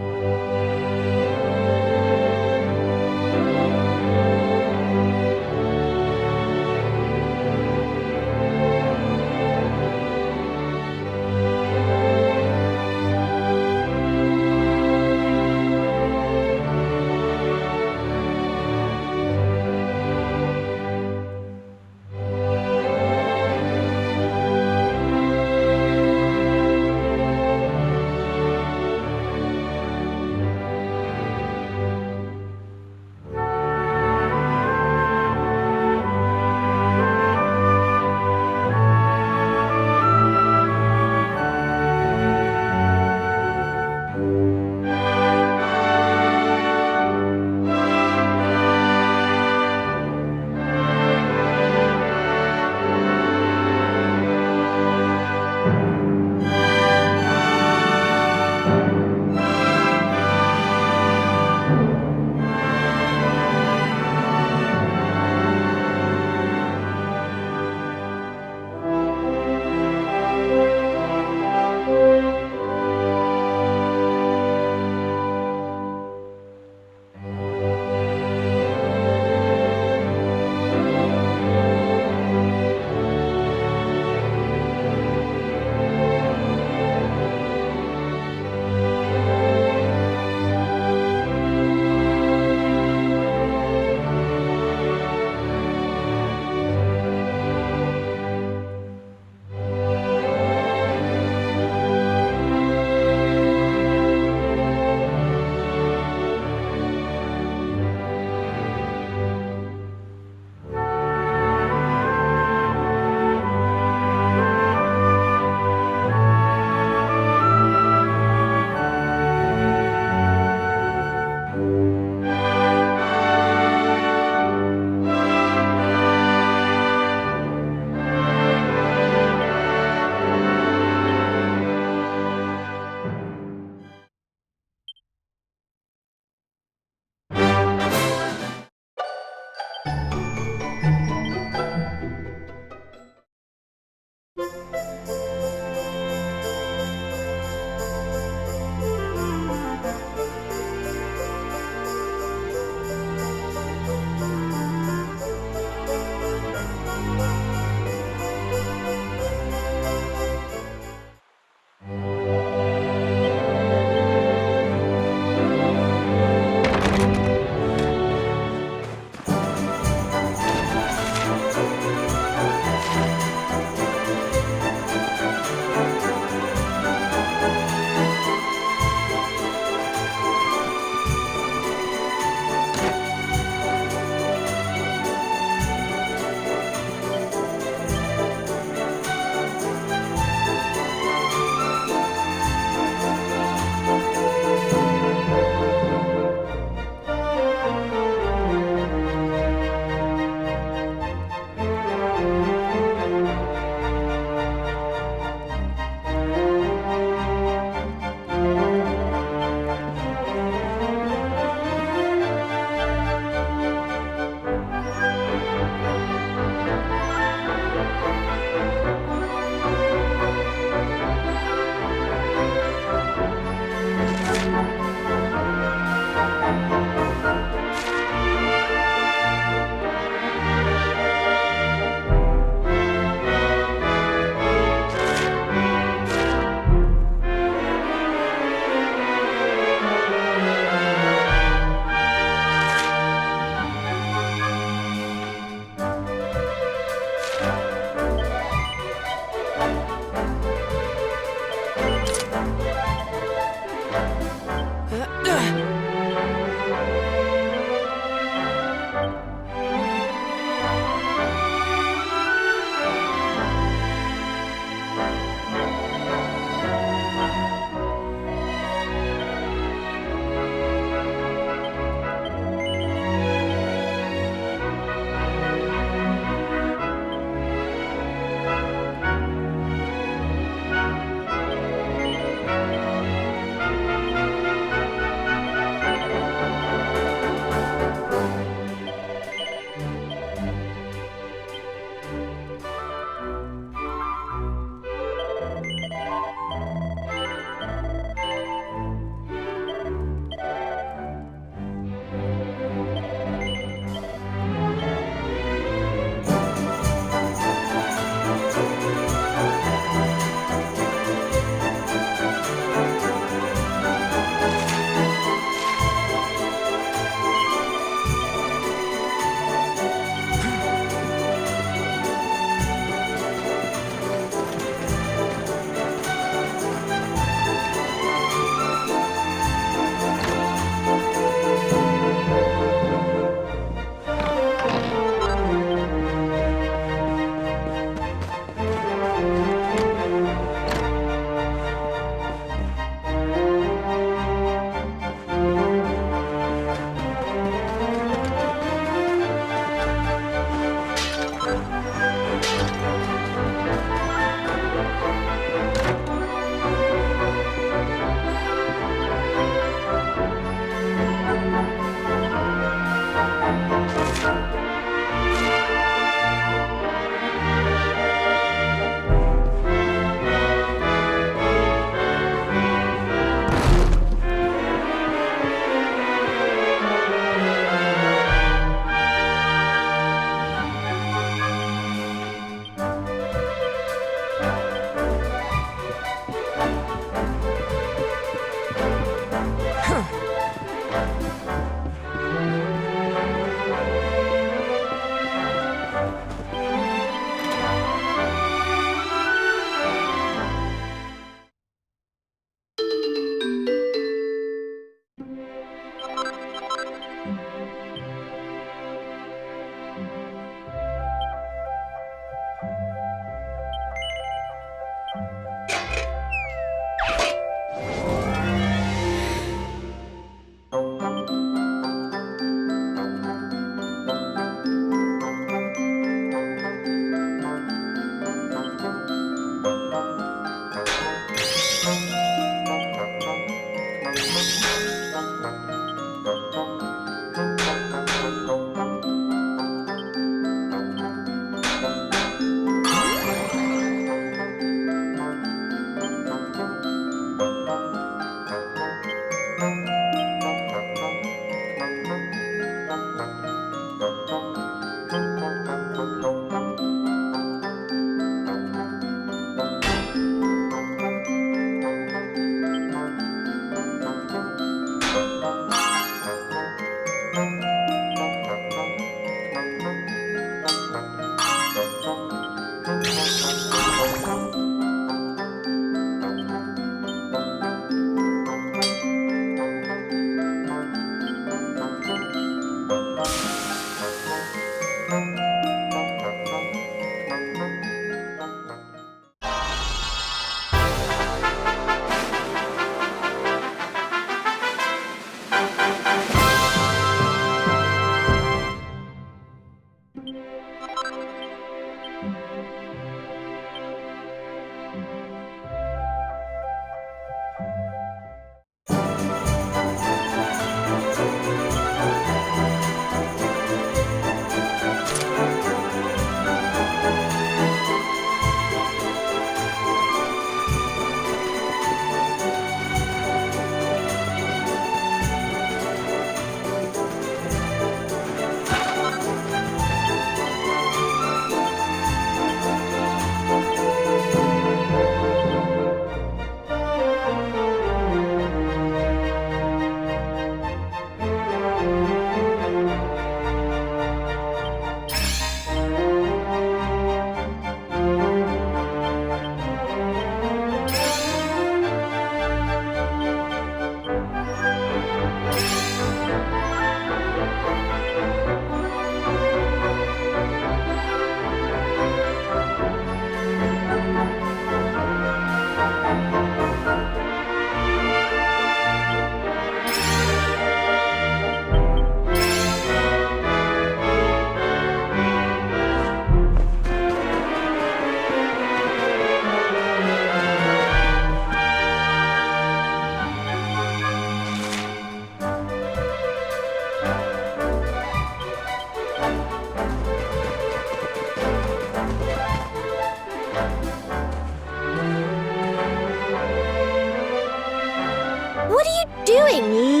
doing,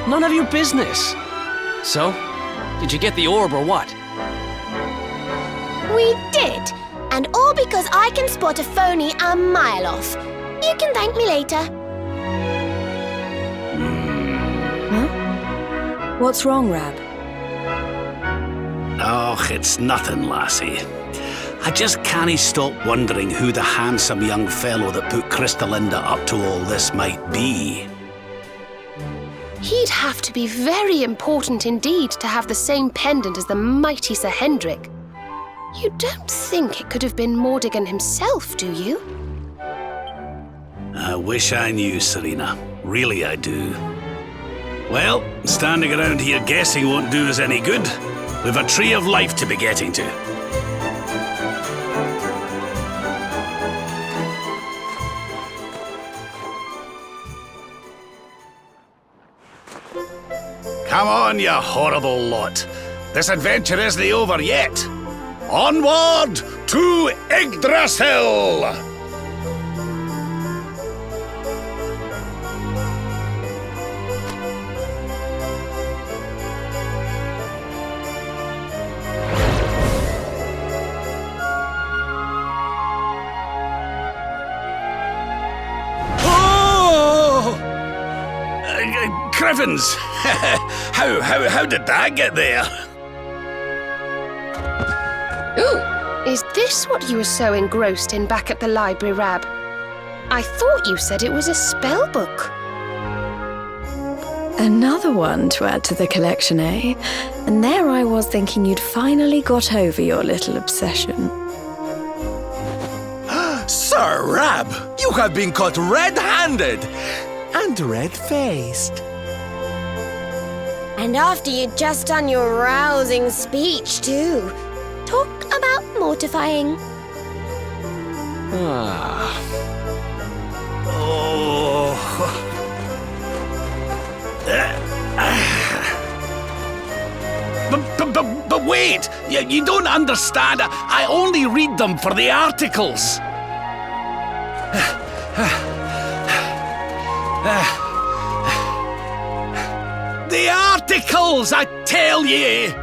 None of your business. So, did you get the orb or what? We did. And all because I can spot a phony a mile off. You can thank me later. Huh? What's wrong, Rab? Oh, it's nothing, lassie. I just can't stop wondering who the handsome young fellow that put Crystalinda up to all this might be. He'd have to be very important indeed to have the same pendant as the mighty Sir Hendrik. You don't think it could have been Mordigan himself, do you? I wish I knew, Serena. Really, I do. Well, standing around here guessing won't do us any good. We've a tree of life to be getting to. Come on, you horrible lot. This adventure isn't over yet. Onward to Yggdrasil! Crivens! how did that get there? Ooh, is this what you were so engrossed in back at the library, Rab? I thought you said it was a spell book. Another one to add to the collection, eh? And there I was thinking you'd finally got over your little obsession. Sir Rab, you have been caught red-handed and red-faced. And after you'd just done your rousing speech, too. Talk about mortifying. But wait! You don't understand. I only read them for the articles. The articles, I tell ye!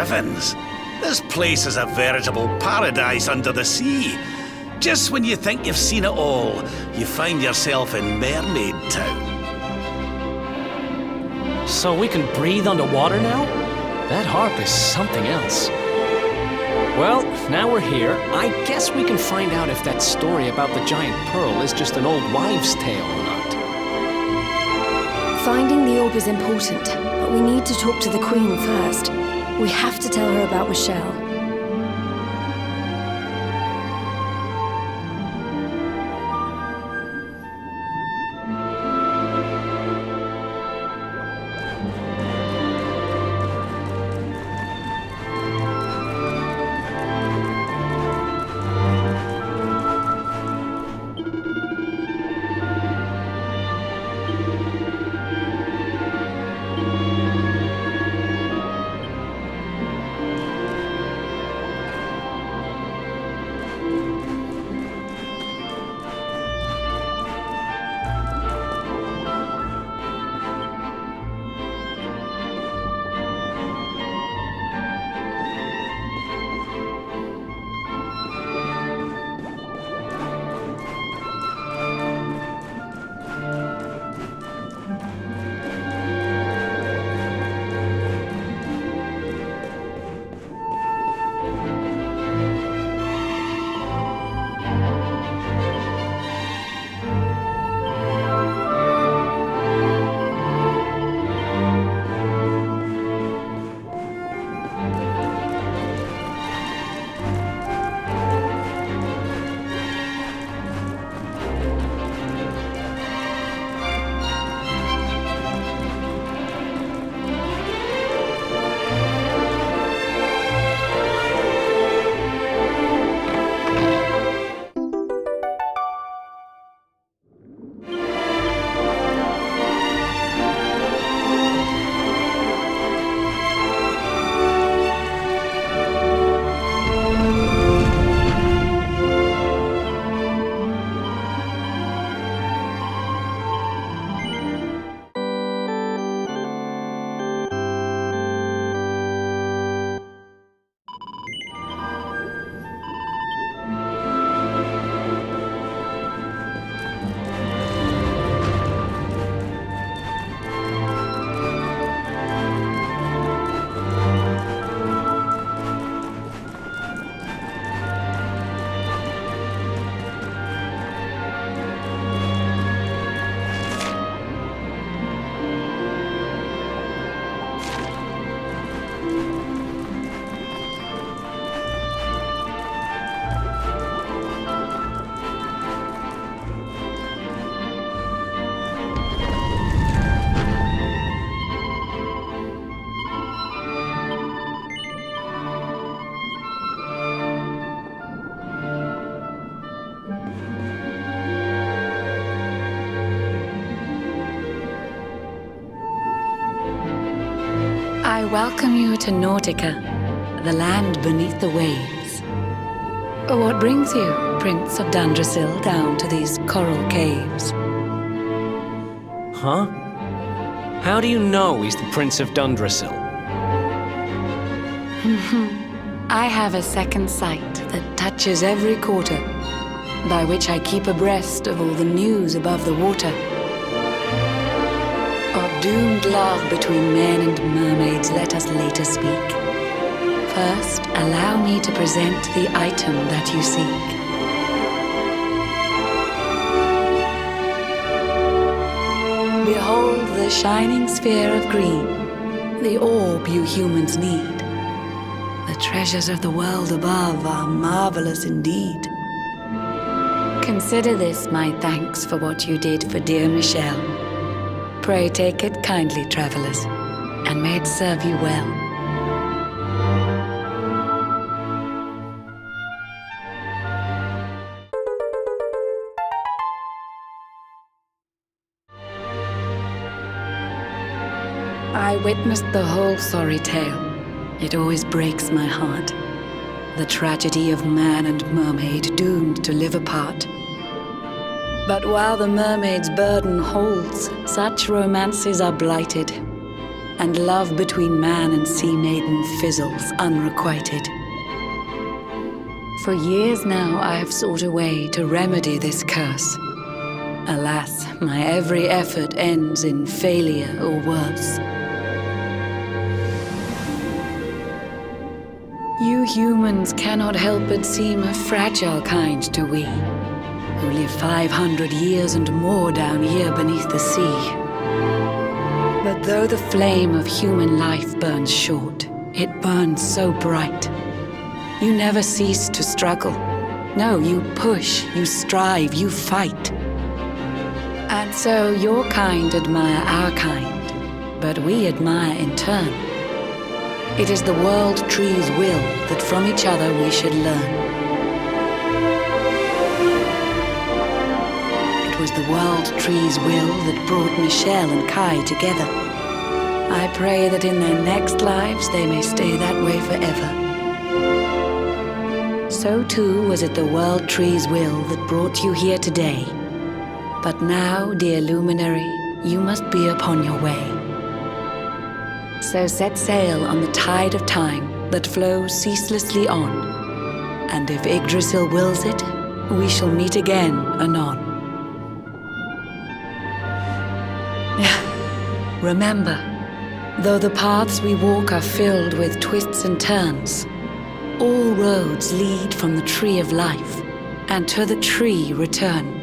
heavens! This place is a veritable paradise under the sea. Just when you think you've seen it all, you find yourself in Mermaid Town. So we can breathe underwater now? That harp is something else. Well, now we're here. I guess we can find out if that story about the giant pearl is just an old wives' tale or not. Finding the orb is important, but we need to talk to the Queen first. We have to tell her about Michelle. I welcome you to Nautica, the land beneath the waves. What brings you, Prince of Dundrasil, down to these coral caves? Huh? How do you know he's the Prince of Dundrasil? I have a second sight that touches every quarter, by which I keep abreast of all the news above the water. Of doomed love between men and mermaids, let us later speak. First, allow me to present the item that you seek. Behold the shining sphere of green, the orb you humans need. The treasures of the world above are marvelous indeed. Consider this my thanks for what you did for dear Michelle. Pray take it kindly, travelers, and may it serve you well. I witnessed the whole sorry tale. It always breaks my heart. The tragedy of man and mermaid doomed to live apart. But while the mermaid's burden holds, such romances are blighted. and love between man and sea maiden fizzles unrequited. For years now I have sought a way to remedy this curse. Alas, my every effort ends in failure or worse. You humans cannot help but seem a fragile kind to we, who live 500 years and more down here beneath the sea. But though the flame of human life burns short, it burns so bright. You never cease to struggle. No, you push, you strive, you fight. And so your kind admire our kind, but we admire in turn. It is the world tree's will that from each other we should learn. It was the world tree's will that brought Michelle and Kai together. I pray that in their next lives they may stay that way forever. So too was it the world tree's will that brought you here today. But now, dear luminary, you must be upon your way. So set sail on the tide of time that flows ceaselessly on. And if Yggdrasil wills it, we shall meet again anon. Remember, though the paths we walk are filled with twists and turns, all roads lead from the tree of life, and to the tree return.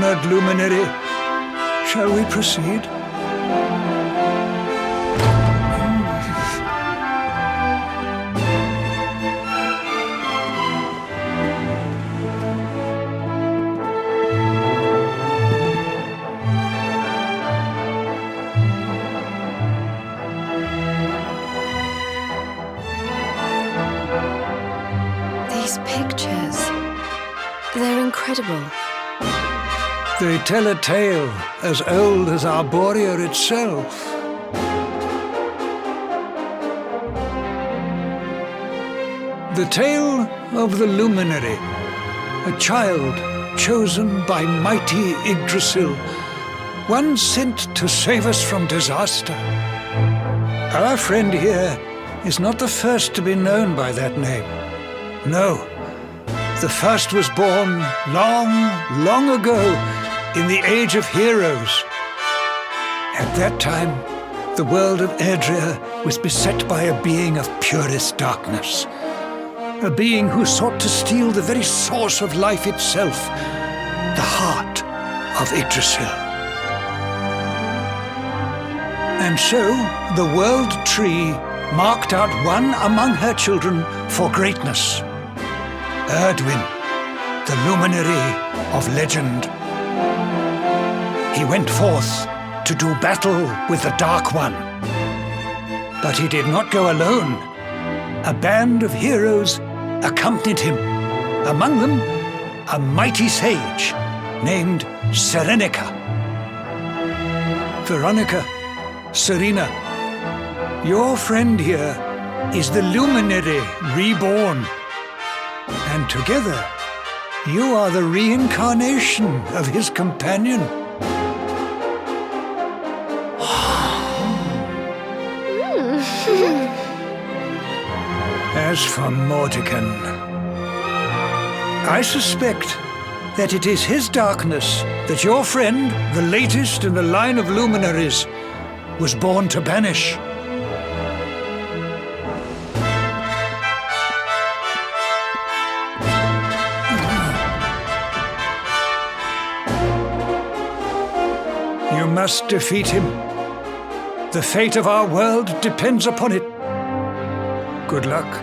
honored luminary. Shall we proceed? These pictures. They're incredible. They tell a tale as old as Arborea itself. The tale of the luminary, a child chosen by mighty Yggdrasil, one sent to save us from disaster. Our friend here is not the first to be known by that name. No, the first was born long, long ago in the Age of Heroes. At that time, the world of Erdrea was beset by a being of purest darkness. A being who sought to steal the very source of life itself, the heart of Yggdrasil. And so, the World Tree marked out one among her children for greatness. Erdwin, the luminary of legend. He went forth to do battle with the Dark One. But he did not go alone. A band of heroes accompanied him. Among them, a mighty sage named Serenica. Veronica, Serena, your friend here is the luminary reborn. And together, you are the reincarnation of his companion. As for Mordegon, I suspect that it is his darkness that your friend, the latest in the line of luminaries, was born to banish. You must defeat him. The fate of our world depends upon it. Good luck.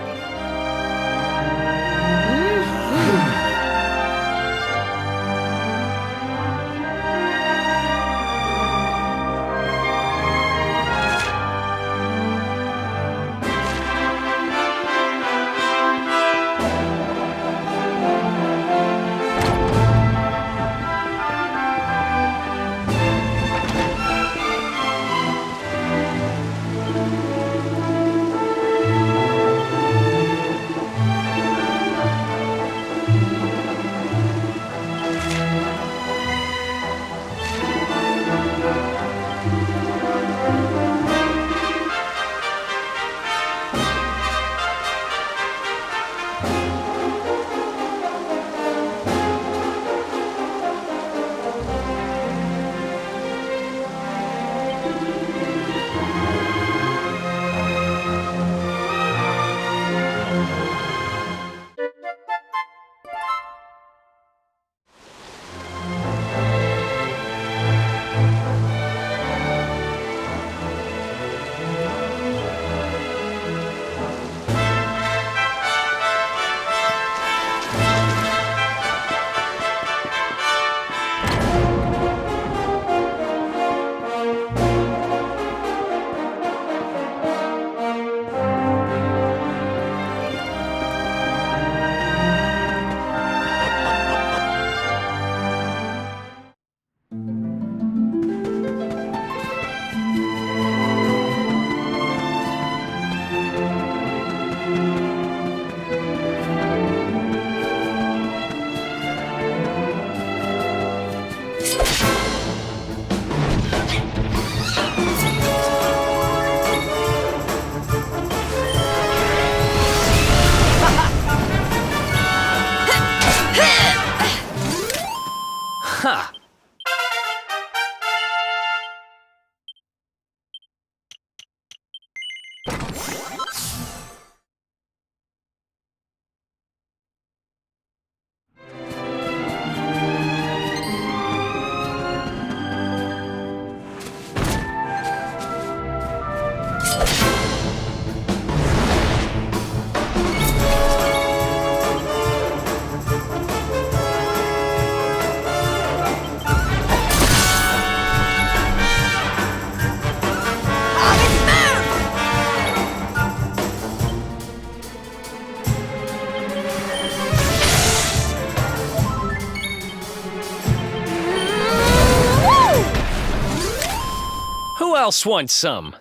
Who else wants some?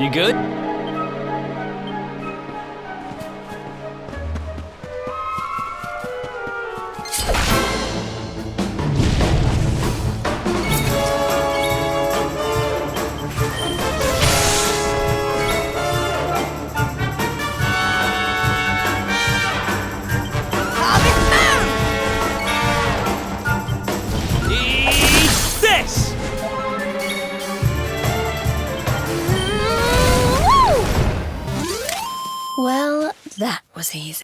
You good? Well, that was easy.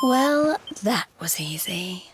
Well, that was easy.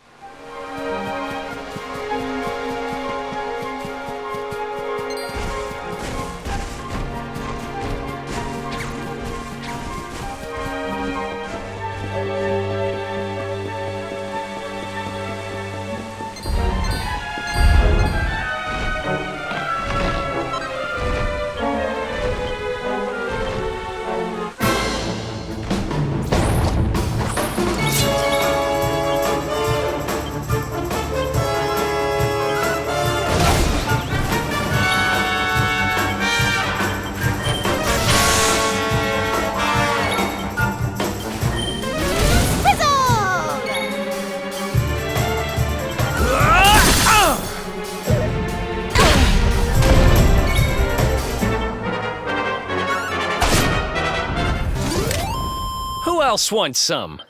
Who else wants some?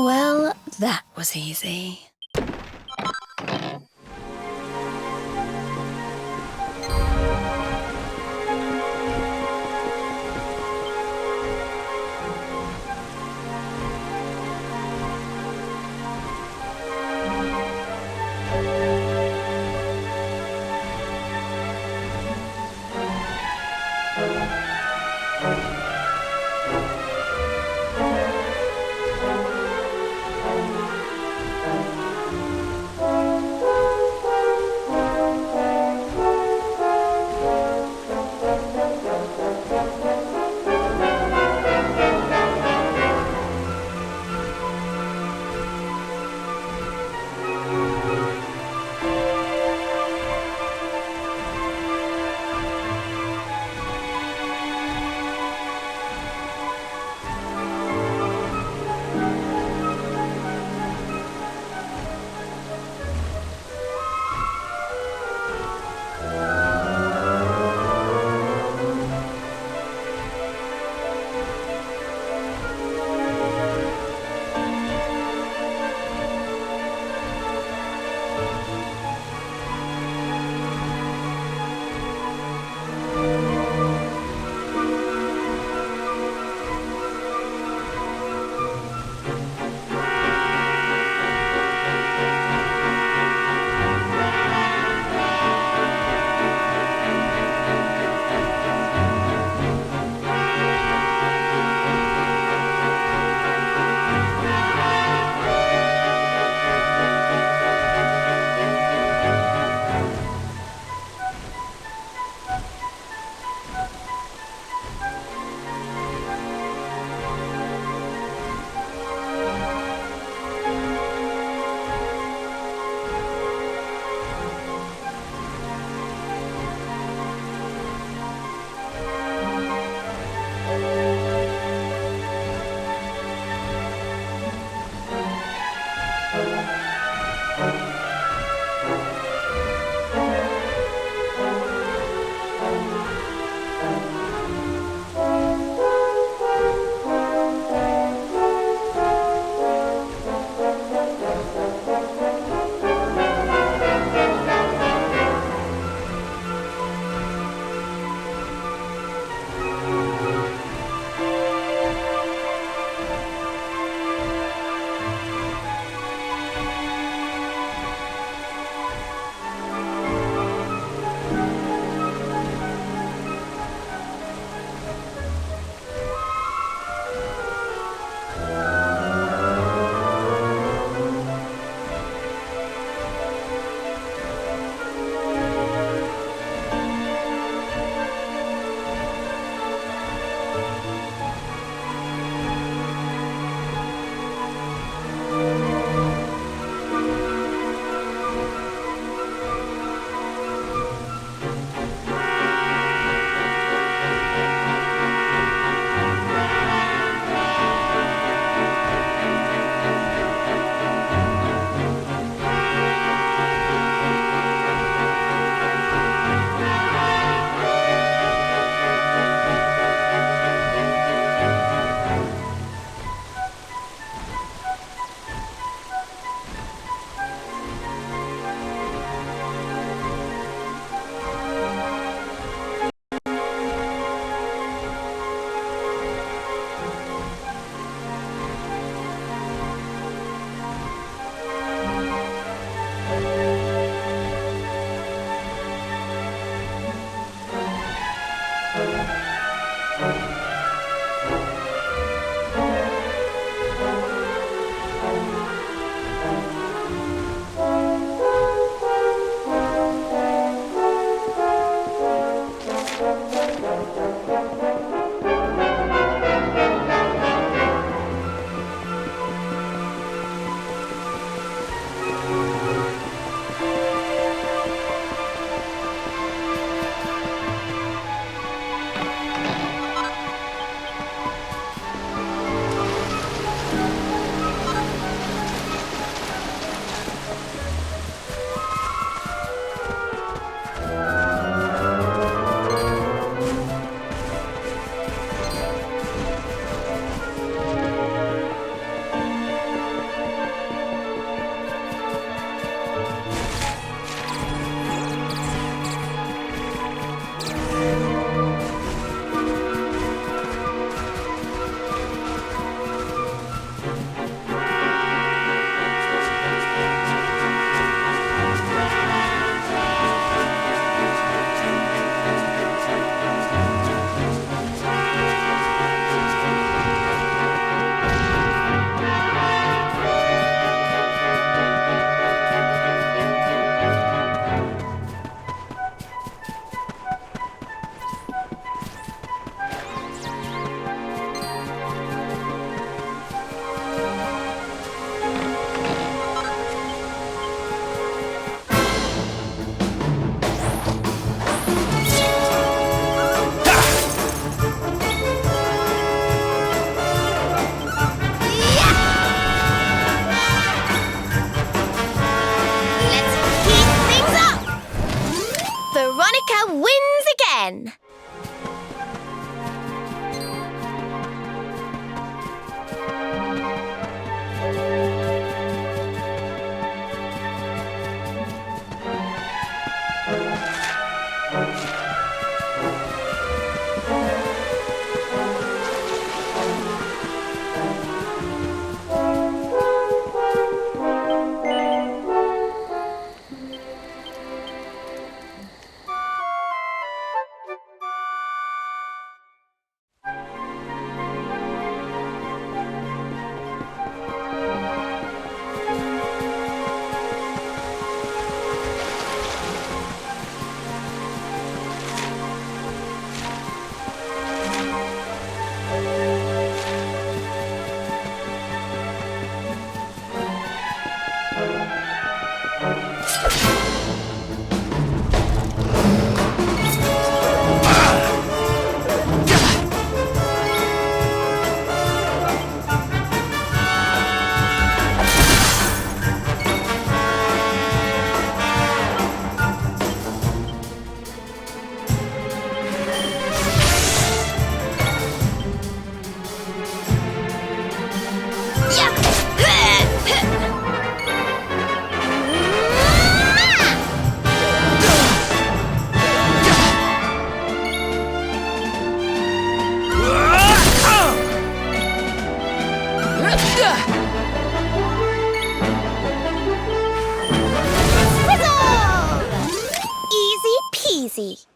Well, that was easy. then. Easy peasy.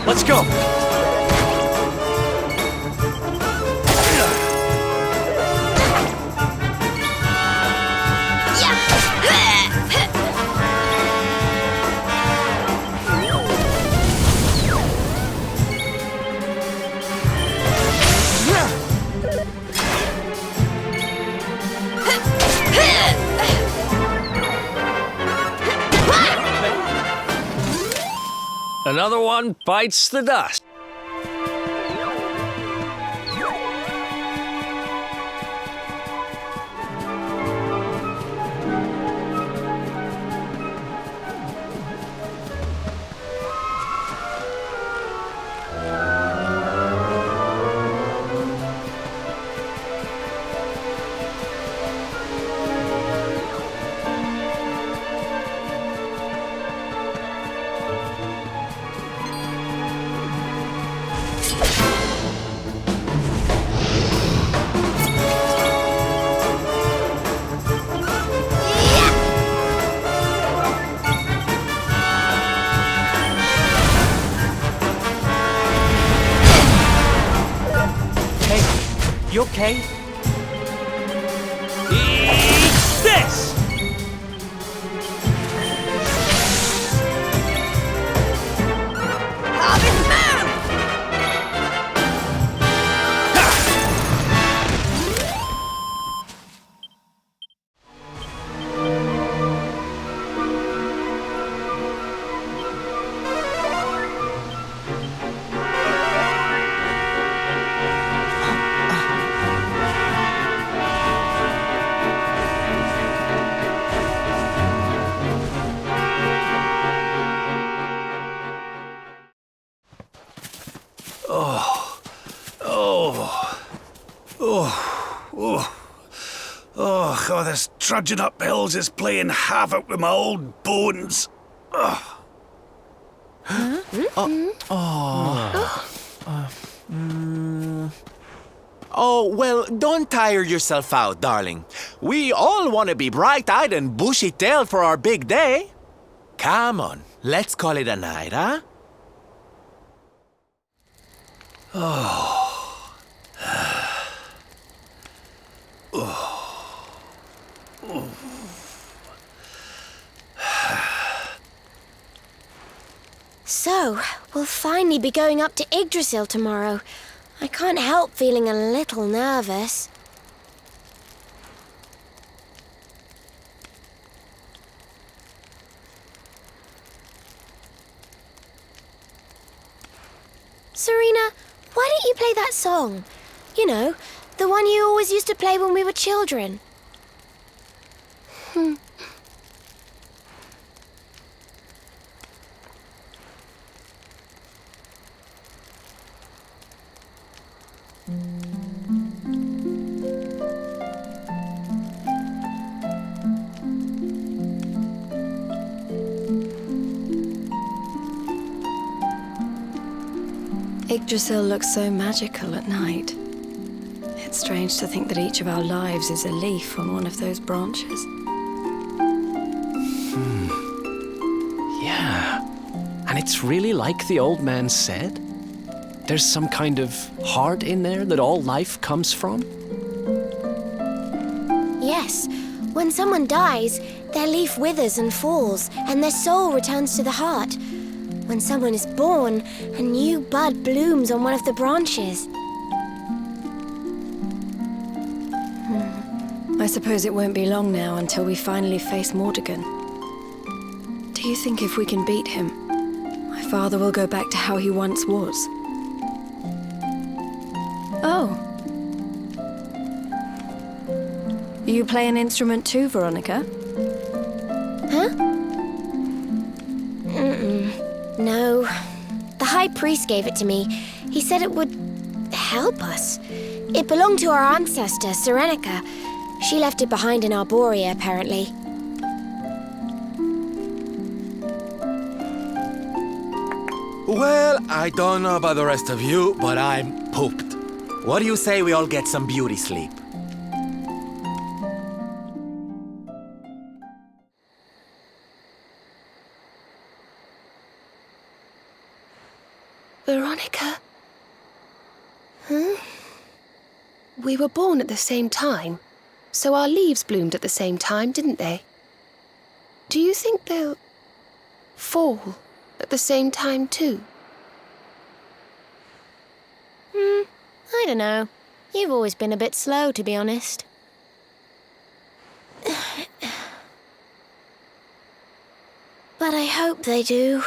Let's go! Another one bites the dust. okay? Eat this! Harvest Man! Oh, this trudging up hills is playing havoc with my old bones. Ugh. Oh, well, don't tire yourself out, darling. We all want to be bright-eyed and bushy-tailed for our big day. Come on, let's call it a night, huh? So, we'll finally be going up to Yggdrasil tomorrow. I can't help feeling a little nervous. Serena, why don't you play that song? You know, the one you always used to play when we were children. Yggdrasil looks so magical at night. It's strange to think that each of our lives is a leaf on one of those branches. Yeah. And it's really like the old man said? There's some kind of heart in there that all life comes from? Yes, when someone dies, their leaf withers and falls, and their soul returns to the heart. When someone is born, a new bud blooms on one of the branches. I suppose it won't be long now until we finally face Mordegon. Do you think if we can beat him, my father will go back to how he once was? Oh. You play an instrument too, Veronica? Huh? No. The High Priest gave it to me. He said it would help us. It belonged to our ancestor, Serenica. She left it behind in Arborea, apparently. Well, I don't know about the rest of you, but I'm pooped. What do you say we all get some beauty sleep? Veronica? Huh? We were born at the same time, so our leaves bloomed at the same time, didn't they? Do you think they'll fall at the same time too? I don't know. You've always been a bit slow, to be honest. But I hope they do.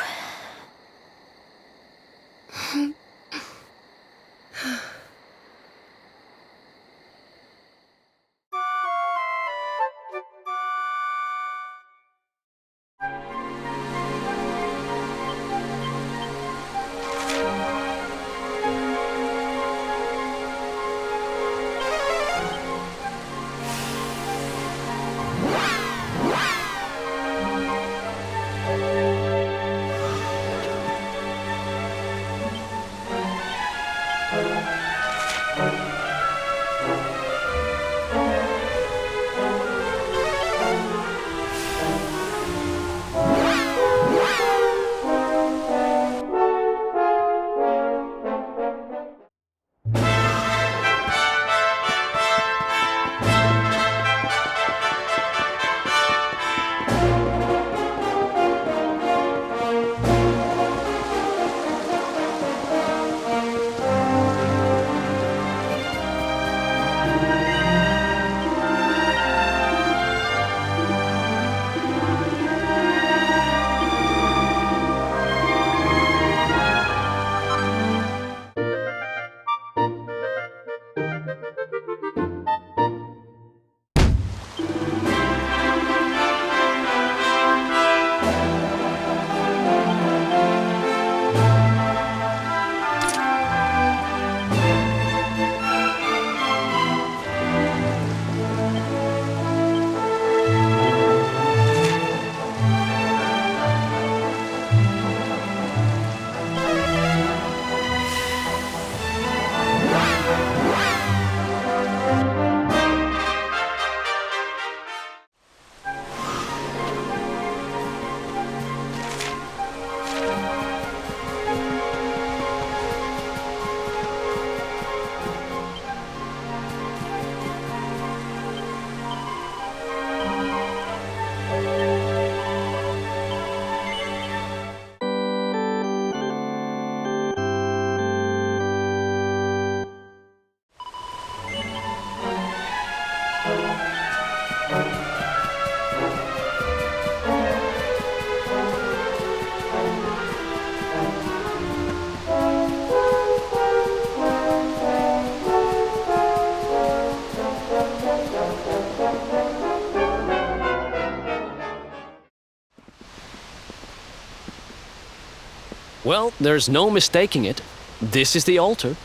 Well, there's no mistaking it. This is the altar.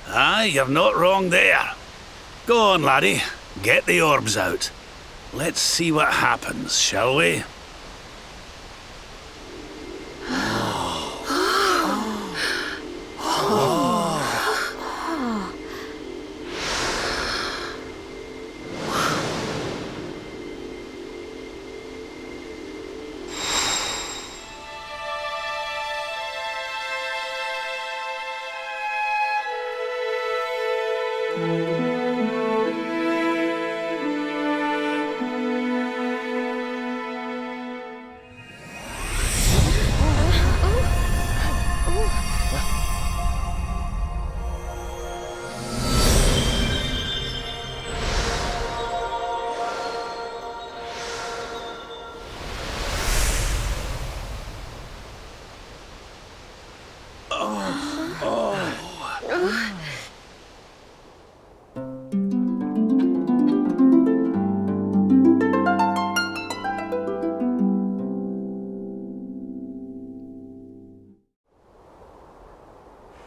Aye, you're not wrong there. Go on, laddie. Get the orbs out. Let's see what happens, shall we?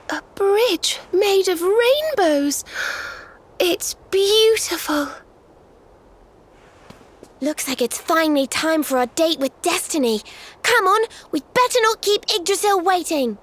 A bridge made of rainbows. It's beautiful. Looks like it's finally time for our date with Destiny. Come on, we'd better not keep Yggdrasil waiting.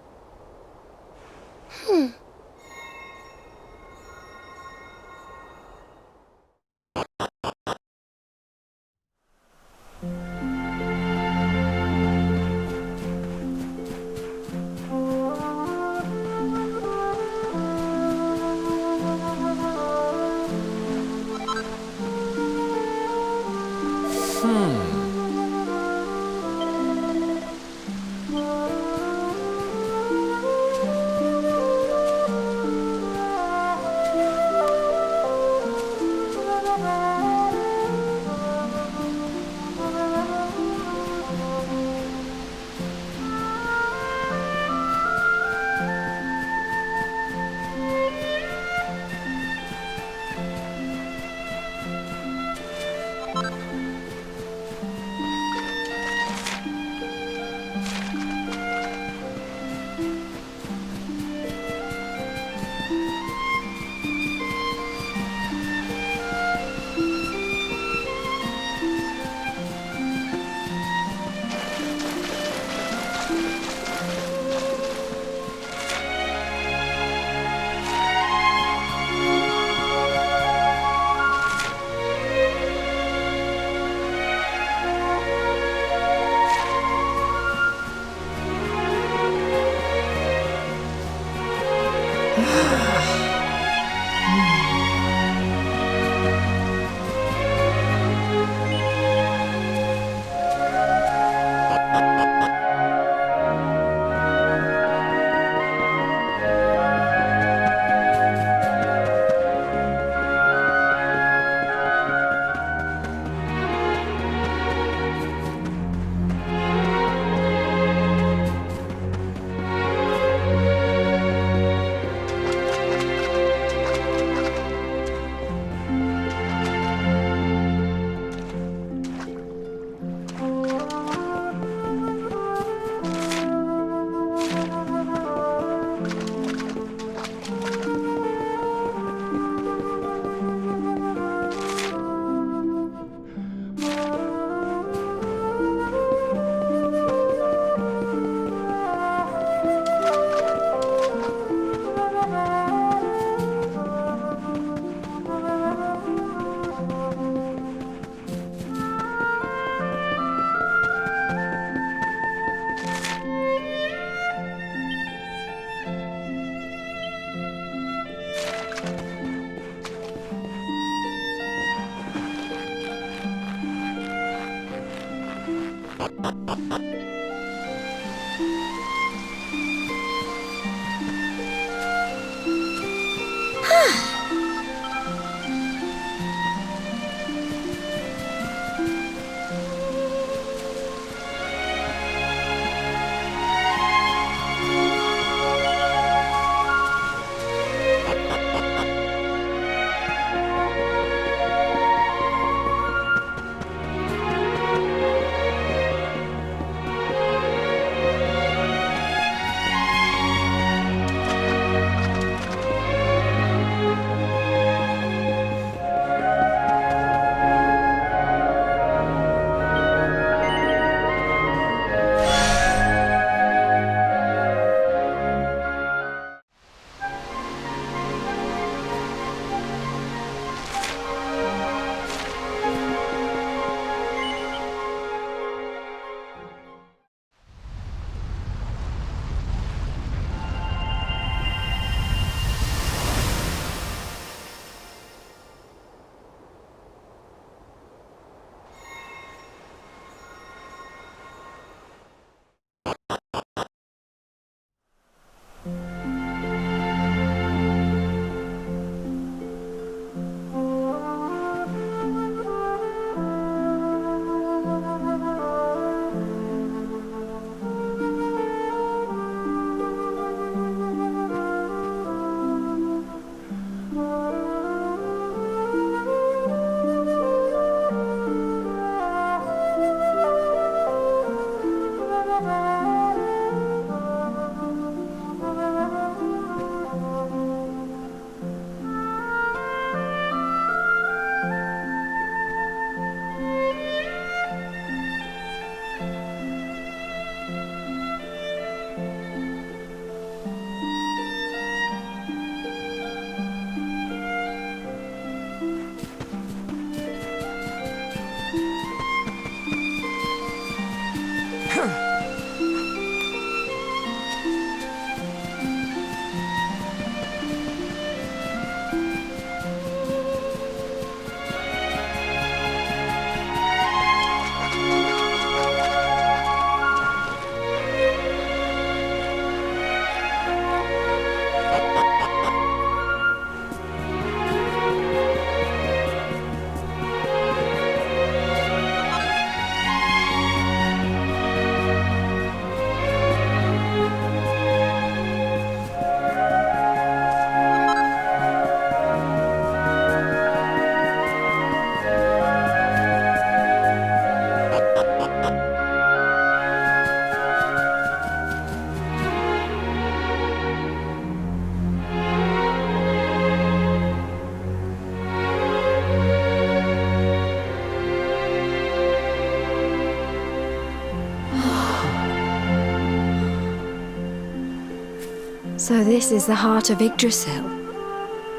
So this is the heart of Yggdrasil.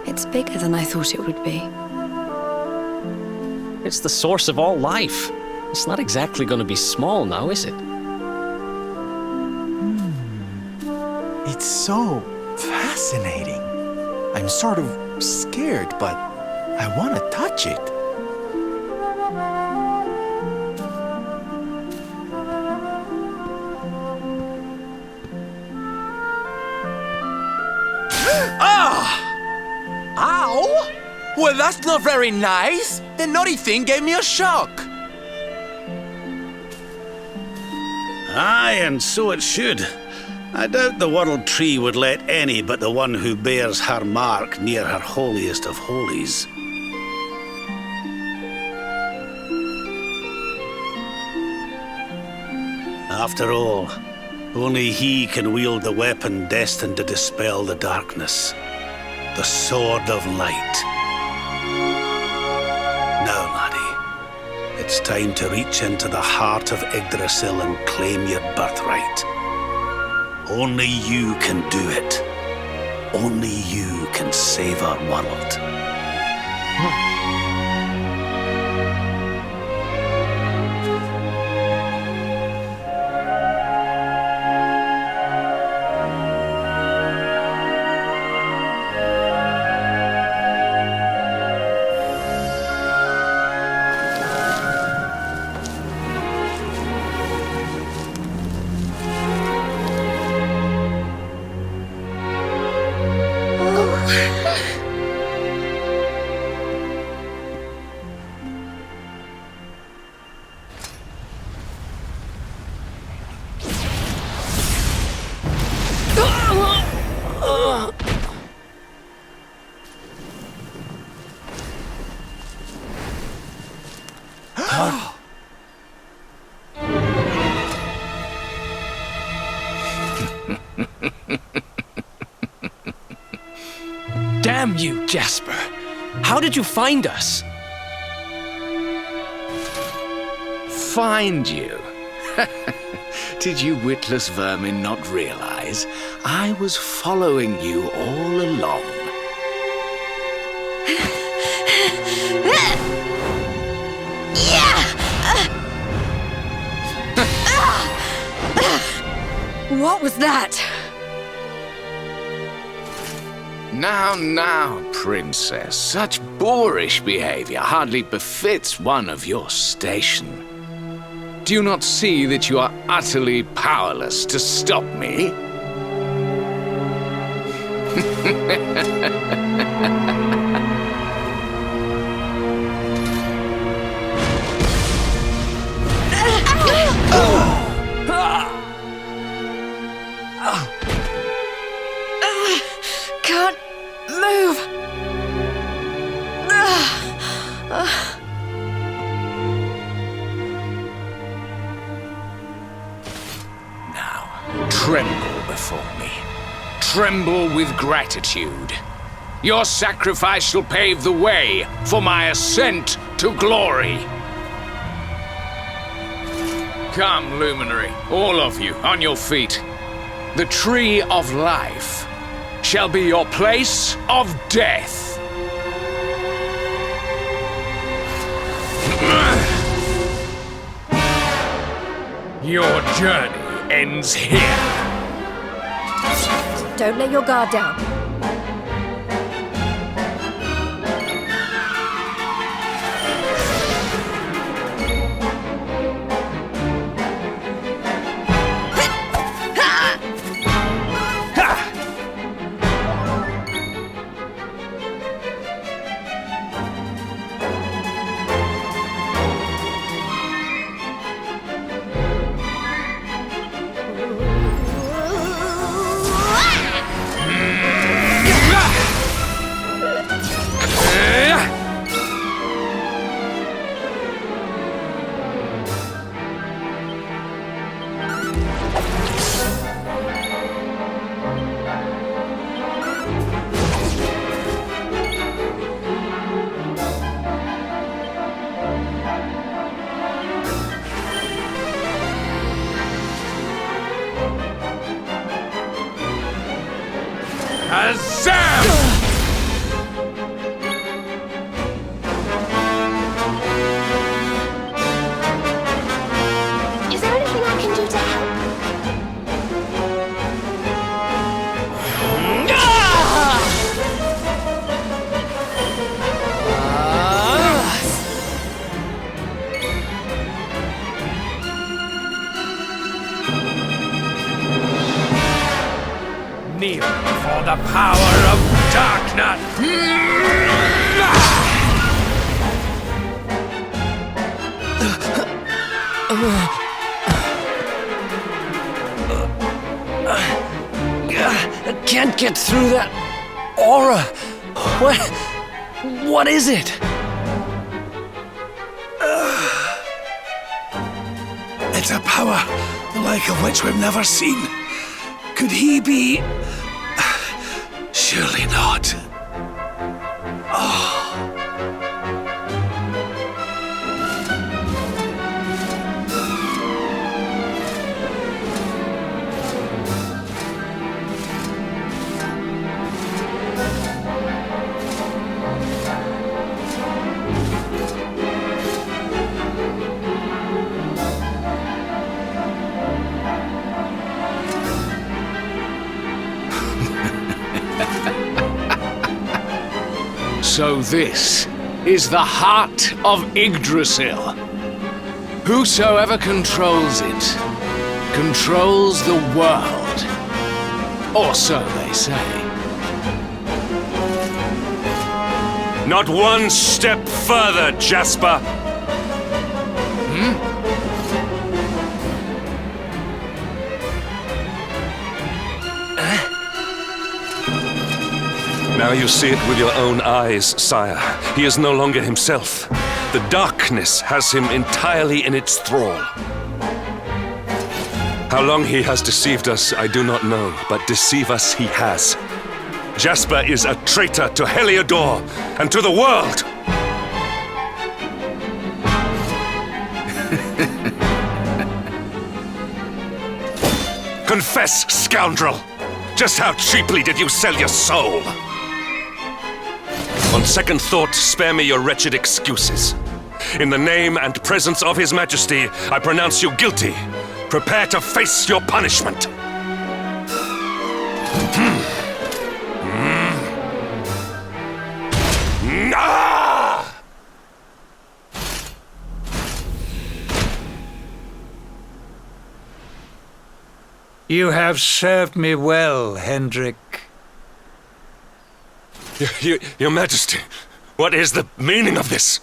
It's bigger than I thought it would be. It's the source of all life. It's not exactly going to be small now, is it? It's so fascinating. I'm sort of scared, but I want to touch it. Ah! Ow! Well, that's not very nice. The naughty thing gave me a shock. Aye, and so it should. I doubt the World Tree would let any but the one who bears her mark near her holiest of holies. After all, only he can wield the weapon destined to dispel the darkness. The Sword of Light. Now, laddie, it's time to reach into the heart of Yggdrasil and claim your birthright. Only you can do it. Only you can save our world. Damn you, Jasper! How did you find us? Find you? Did you witless vermin not realize I was following you all along? What was that? Now, princess, such boorish behavior hardly befits one of your station. Do you not see that you are utterly powerless to stop me? Can't move. Now, tremble before me. Tremble with gratitude. Your sacrifice shall pave the way for my ascent to glory. Come, luminary, all of you, on your feet. The Tree of Life shall be your place of death. Your journey ends here. Don't let your guard down. Is there anything I can do to help? Kneel for the power of darkness! I can't get through that aura. What is it? It's a power the like of which we've never seen. Could he be... Surely not. So this is the heart of Yggdrasil. Whosoever controls it, controls the world. Or so they say. Not one step further, Jasper! Now you see it with your own eyes, sire. He is no longer himself. The darkness has him entirely in its thrall. How long he has deceived us, I do not know, but deceive us he has. Jasper is a traitor to Heliodor and to the world! Confess, scoundrel! Just how cheaply did you sell your soul? On second thought, spare me your wretched excuses. In the name and presence of His Majesty, I pronounce you guilty. Prepare to face your punishment. You have served me well, Hendrik. Your Majesty, what is the meaning of this?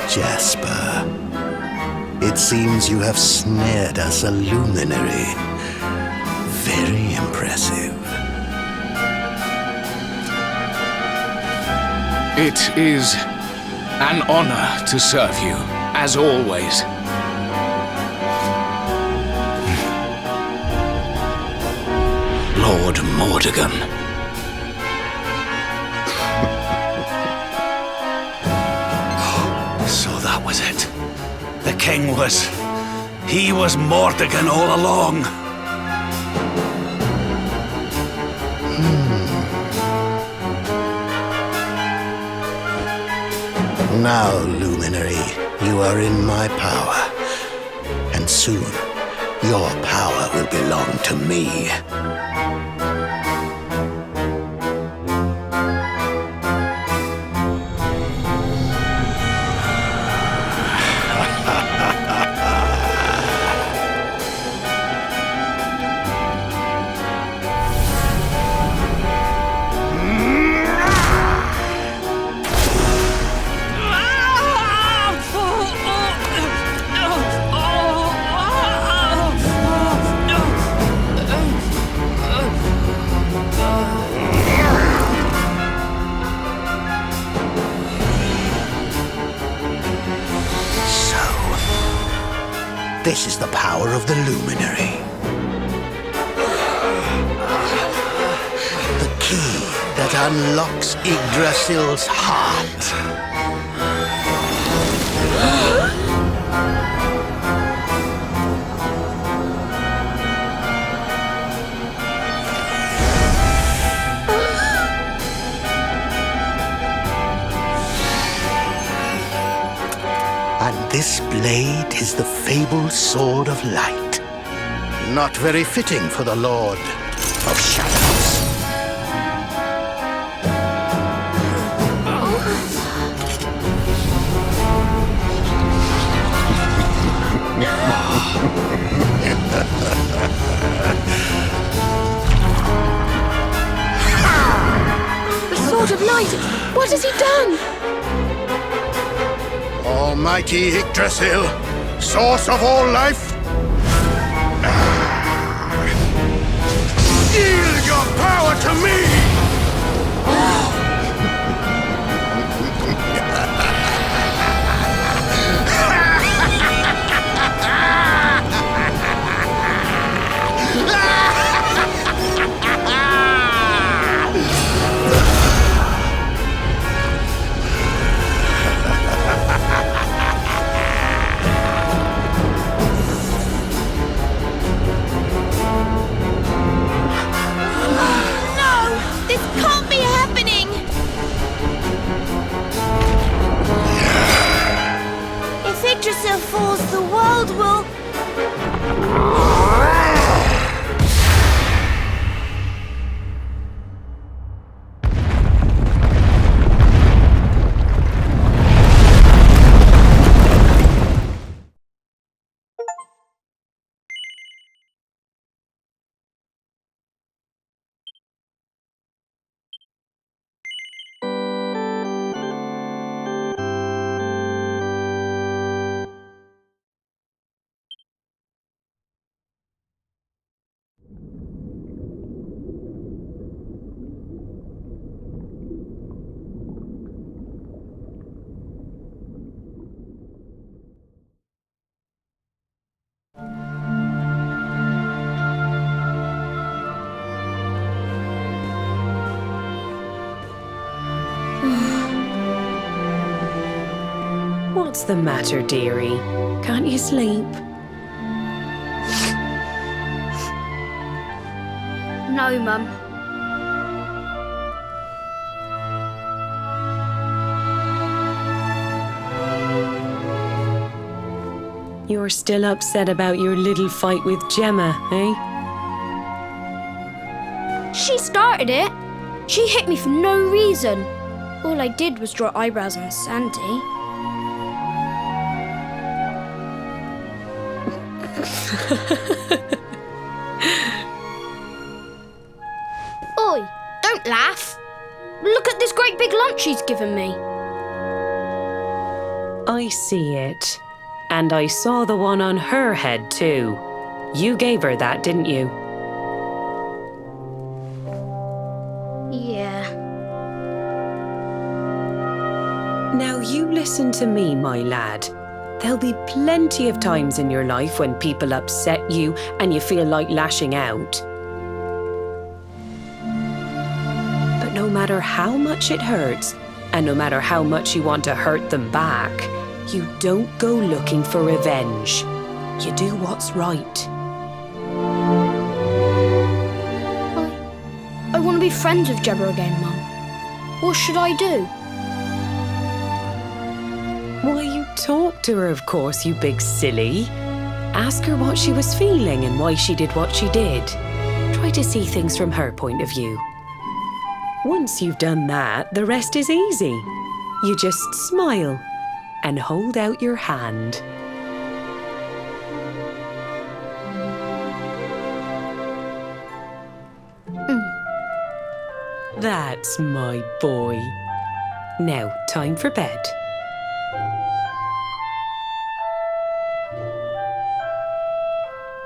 Jasper, it seems you have snared us a luminary. Very impressive. It is an honor to serve you, as always. Mordegon. So that was it. The king he was Mordegon all along. Now, Luminary, you are in my power. And soon, your power will belong to me. This is the power of the Luminary. The key that unlocks Yggdrasil's heart. And this blade is the fabled Sword of Light. Not very fitting for the Lord of Shadows. The Sword of Light! What has he done? Almighty Yggdrasil, source of all life, yield your power to me! Yggdrasil falls, the world will... What's the matter, dearie? Can't you sleep? No, Mum. You're still upset about your little fight with Gemma, eh? She started it. She hit me for no reason. All I did was draw eyebrows on Sandy. Oi, don't laugh. Look at this great big lunch she's given me. I see it. And I saw the one on her head, too. You gave her that, didn't you? Yeah. Now you listen to me, my lad. There'll be plenty of times in your life when people upset you and you feel like lashing out. no matter how much it hurts, and no matter how much you want to hurt them back, you don't go looking for revenge. You do what's right. I want to be friends with Jebba again, Mum. What should I do? Why, you talk to her, of course, you big silly. Ask her what she was feeling and why she did what she did. Try to see things from her point of view. Once you've done that, the rest is easy. You just smile and hold out your hand. That's my boy. Now, time for bed.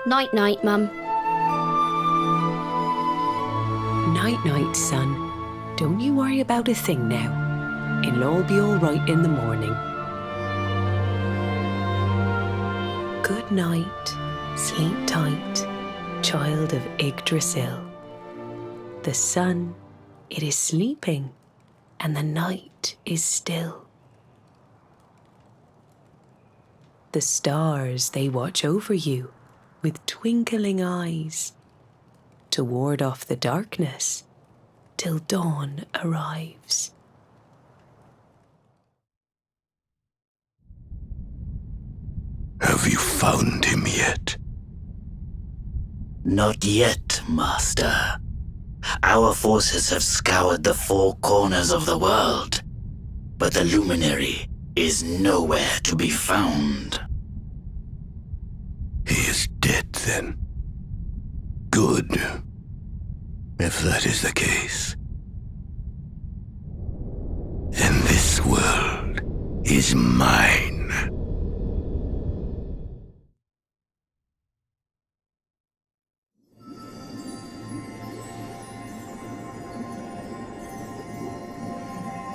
Night-night, Mum. Night-night, son. Don't you worry about a thing now. It'll all be all right in the morning. Good night. Sleep tight, child of Yggdrasil. The sun, it is sleeping, and the night is still. The stars, they watch over you with twinkling eyes to ward off the darkness till dawn arrives. Have you found him yet? Not yet, Master. Our forces have scoured the four corners of the world, but the luminary is nowhere to be found. He is dead, then. Good. If that is the case, then this world is mine.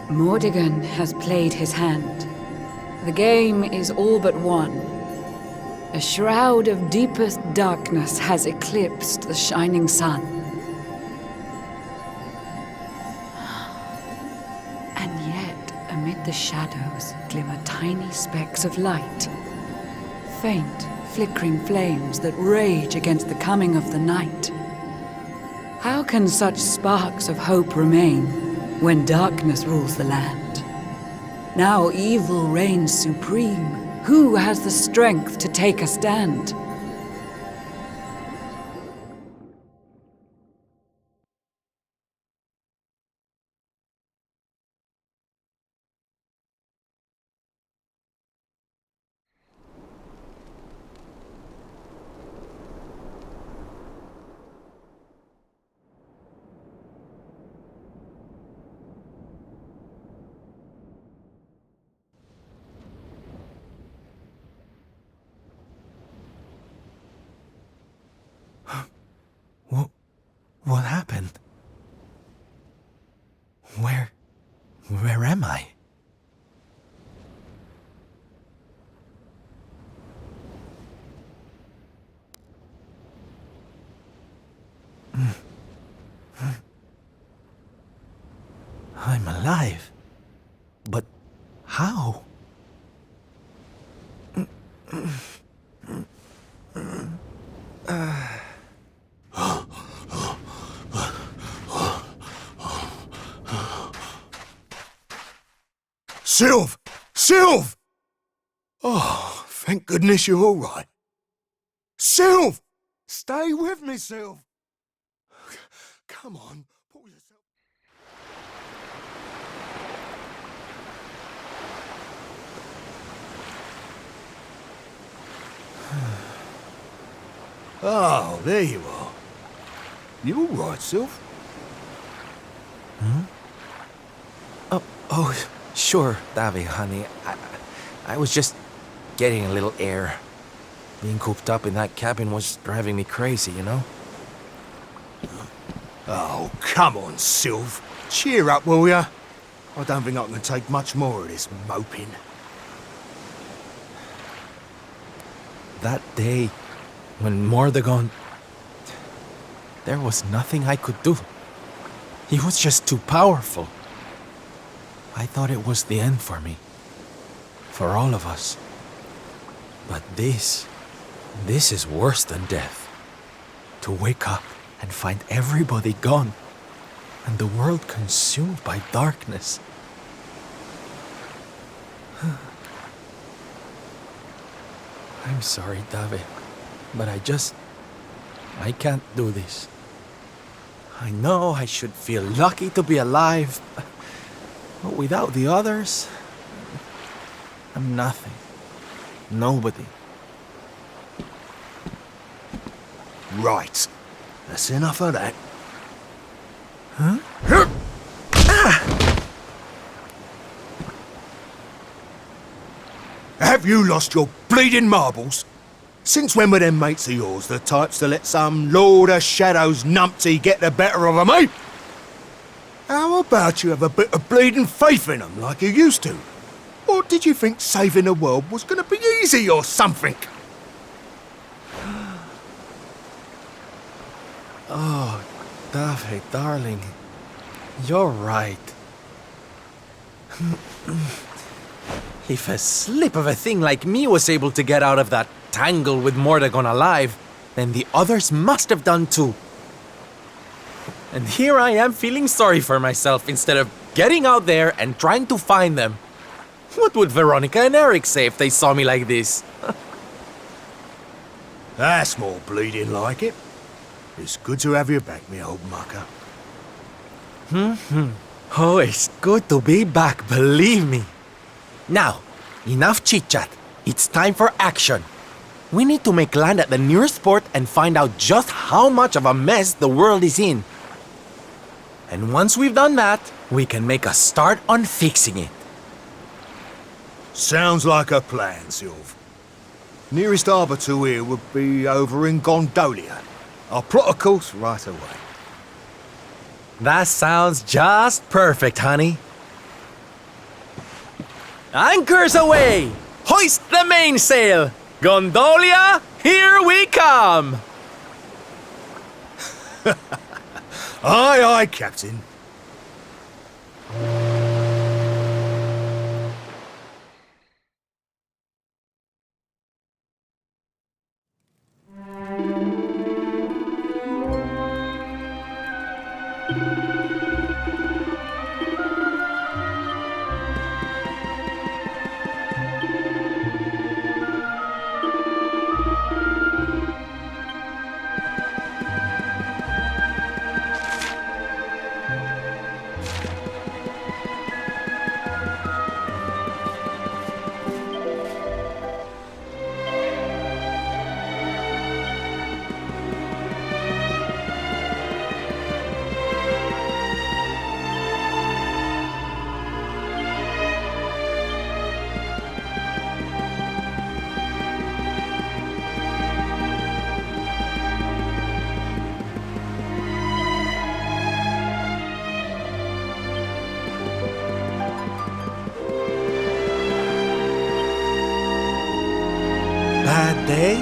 Mordegon has played his hand. The game is all but won. A shroud of deepest darkness has eclipsed the shining sun. And yet, amid the shadows, glimmer tiny specks of light. Faint, flickering flames that rage against the coming of the night. How can such sparks of hope remain when darkness rules the land? Now evil reigns supreme. Who has the strength to take a stand? What happened? Where am I? I'm alive. But how? Sylv! Sylv! Oh, thank goodness you're all right. Sylv! Stay with me, Sylv! Come on, pull yourself... Oh, there you are. You all right, Sylv? Hmm? Oh, sure, Davy, honey. I was just getting a little air. Being cooped up in that cabin was driving me crazy, you know? Oh, come on, Sylv. Cheer up, will ya? I don't think I can take much more of this moping. That day, when Mordegon... There was nothing I could do. He was just too powerful. I thought it was the end for me. For all of us. But this is worse than death. To wake up and find everybody gone. And the world consumed by darkness. I'm sorry, David, but I can't do this. I know I should feel lucky to be alive, but without the others, I'm nothing. Nobody. Right. That's enough of that. Huh? Have you lost your bleeding marbles? Since when were them mates of yours the types to let some Lord of Shadows numpty get the better of 'em, eh? How about you have a bit of bleeding faith in 'em like you used to? Or did you think saving the world was gonna be easy or something? Oh, David, darling. You're right. If a slip of a thing like me was able to get out of that tangle with Mordagon alive, then the others must have done too. And here I am feeling sorry for myself instead of getting out there and trying to find them. What would Veronica and Eric say if they saw me like this? That's more bleeding like it. It's good to have you back, me old mucker. Oh, it's good to be back, believe me. Now, enough chit-chat. It's time for action. We need to make land at the nearest port and find out just how much of a mess the world is in. And once we've done that, we can make a start on fixing it. Sounds like a plan, Sylv. Nearest harbour to here would be over in Gondolia. I'll plot a course right away. That sounds just perfect, honey. Anchors away! Hoist the mainsail! Gondolia, here we come! Aye, aye, Captain. Bad day?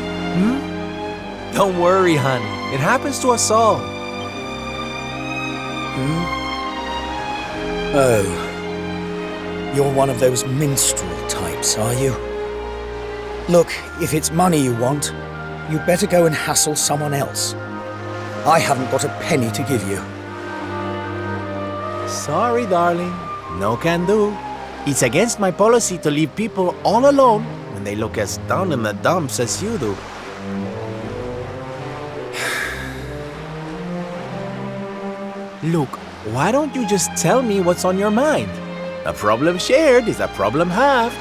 Don't worry, honey. It happens to us all. Oh. You're one of those minstrel types, are you? Look, if it's money you want, you'd better go and hassle someone else. I haven't got a penny to give you. Sorry, darling. No can do. It's against my policy to leave people all alone when they look as down in the dumps as you do. Look, why don't you just tell me what's on your mind? A problem shared is a problem halved.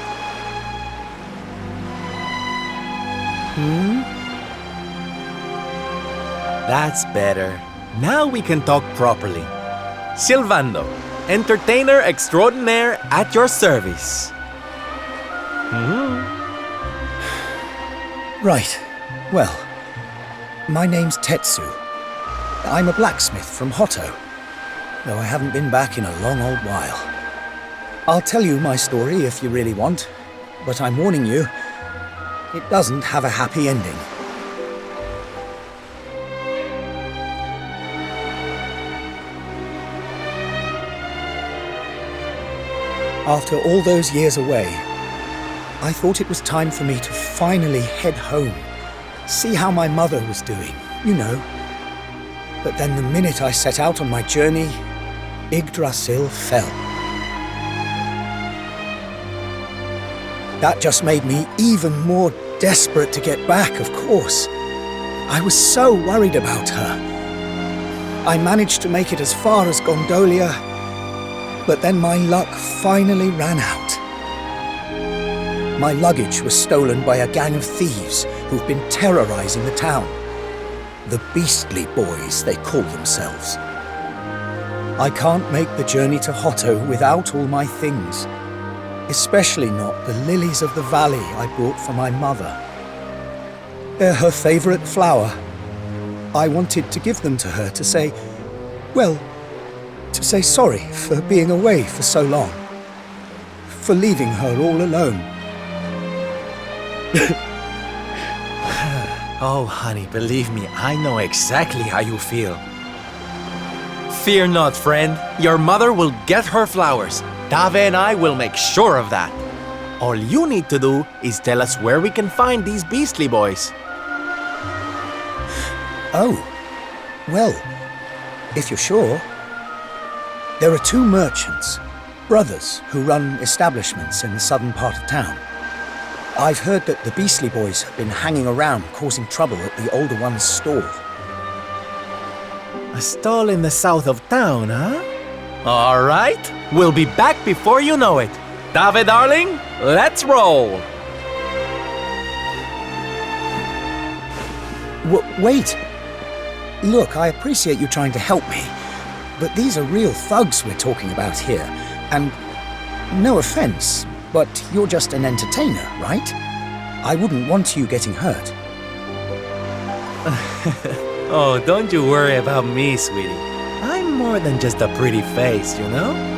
That's better. Now we can talk properly. Silvando, entertainer extraordinaire at your service. Right. Well, my name's Tetsu. I'm a blacksmith from Hotto, though I haven't been back in a long old while. I'll tell you my story if you really want, but I'm warning you, it doesn't have a happy ending. After all those years away, I thought it was time for me to finally head home, see how my mother was doing, you know. But then the minute I set out on my journey, Yggdrasil fell. That just made me even more desperate to get back, of course. I was so worried about her. I managed to make it as far as Gondolia, but then my luck finally ran out. My luggage was stolen by a gang of thieves who've been terrorizing the town. The Beastly Boys, they call themselves. I can't make the journey to Hotto without all my things, especially not the lilies of the valley I brought for my mother. They're her favorite flower. I wanted to give them to her to say, well, to say sorry for being away for so long, for leaving her all alone. Oh, honey, believe me, I know exactly how you feel. Fear not, friend. Your mother will get her flowers. Dave and I will make sure of that. All you need to do is tell us where we can find these Beastly Boys. Oh, well, if you're sure. There are two merchants, brothers, who run establishments in the southern part of town. I've heard that the Beastly Boys have been hanging around causing trouble at the older one's stall. A stall in the south of town, huh? All right, we'll be back before you know it. Dave, darling, let's roll. Wait. Look, I appreciate you trying to help me, but these are real thugs we're talking about here, and no offense, but you're just an entertainer, right? I wouldn't want you getting hurt. Oh, don't you worry about me, sweetie. I'm more than just a pretty face, you know?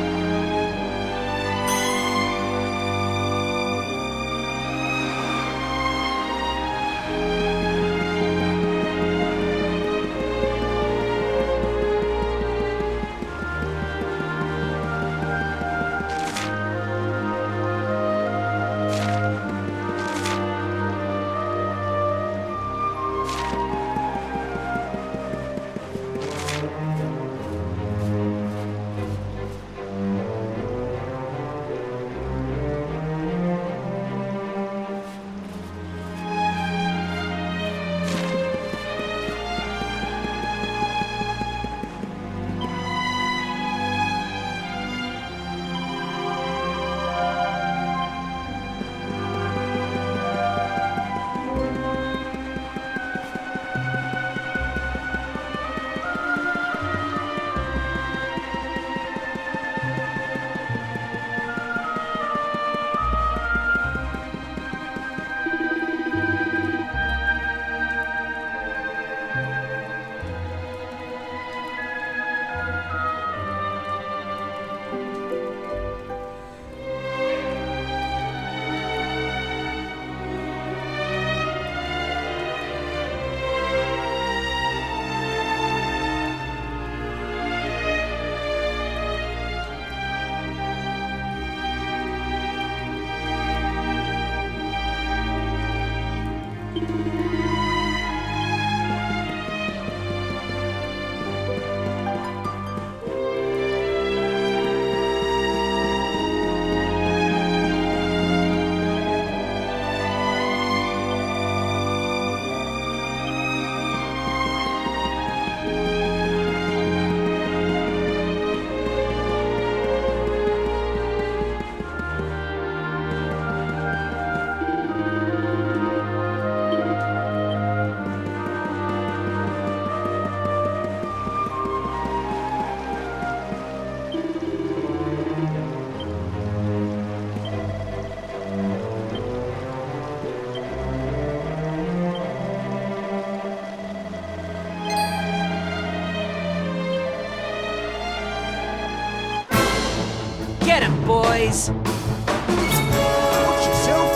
Get him, boys! Watch yourself!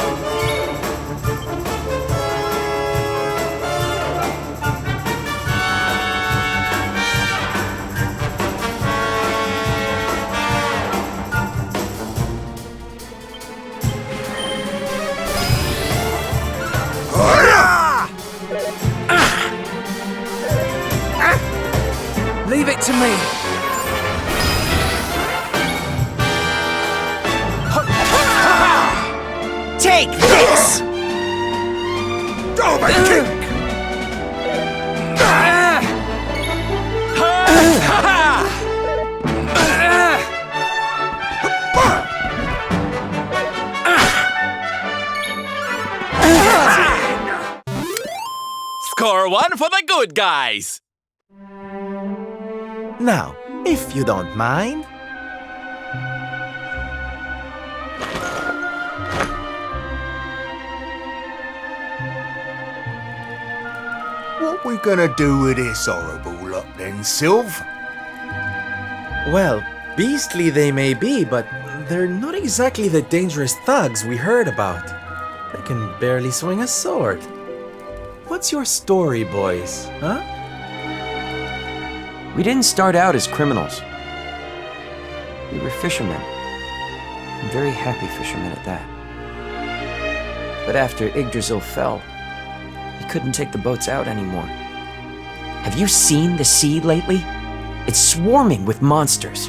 me! Take this! Go, my king! Score one for the good guys! Now, if you don't mind. What we gonna do with this horrible lot then, Sylv? Well, beastly they may be, but they're not exactly the dangerous thugs we heard about. They can barely swing a sword. What's your story, boys, huh? We didn't start out as criminals. We were fishermen. And very happy fishermen at that. But after Yggdrasil fell, we couldn't take the boats out anymore. Have you seen the sea lately? It's swarming with monsters.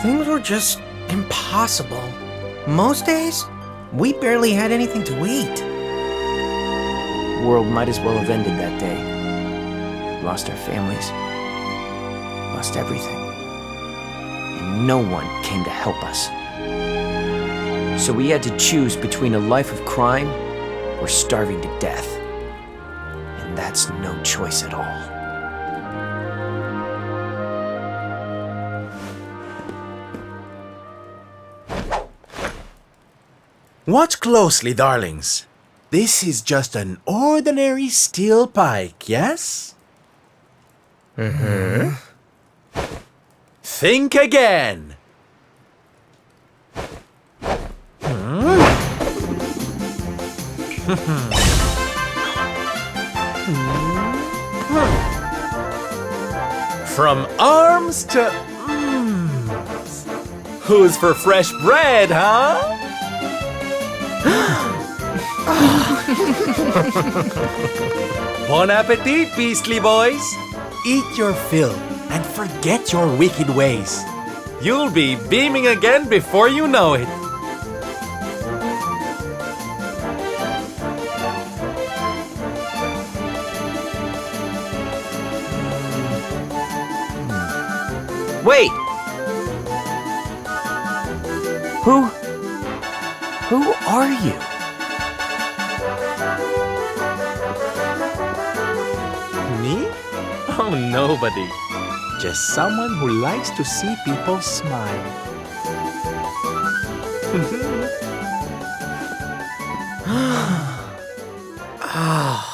Things were just impossible. Most days, we barely had anything to eat. The world might as well have ended that day. Lost our families. Lost everything. And no one came to help us. So we had to choose between a life of crime or starving to death. And that's no choice at all. Watch closely, darlings. This is just an ordinary steel pike, yes? Mm-hmm. Think again. From arms to Who's for fresh bread, huh? Bon appetit, beastly boys! Eat your fill and forget your wicked ways. You'll be beaming again before you know it. Wait! Who are you? Me? Oh, nobody. Just someone who likes to see people smile. Ah.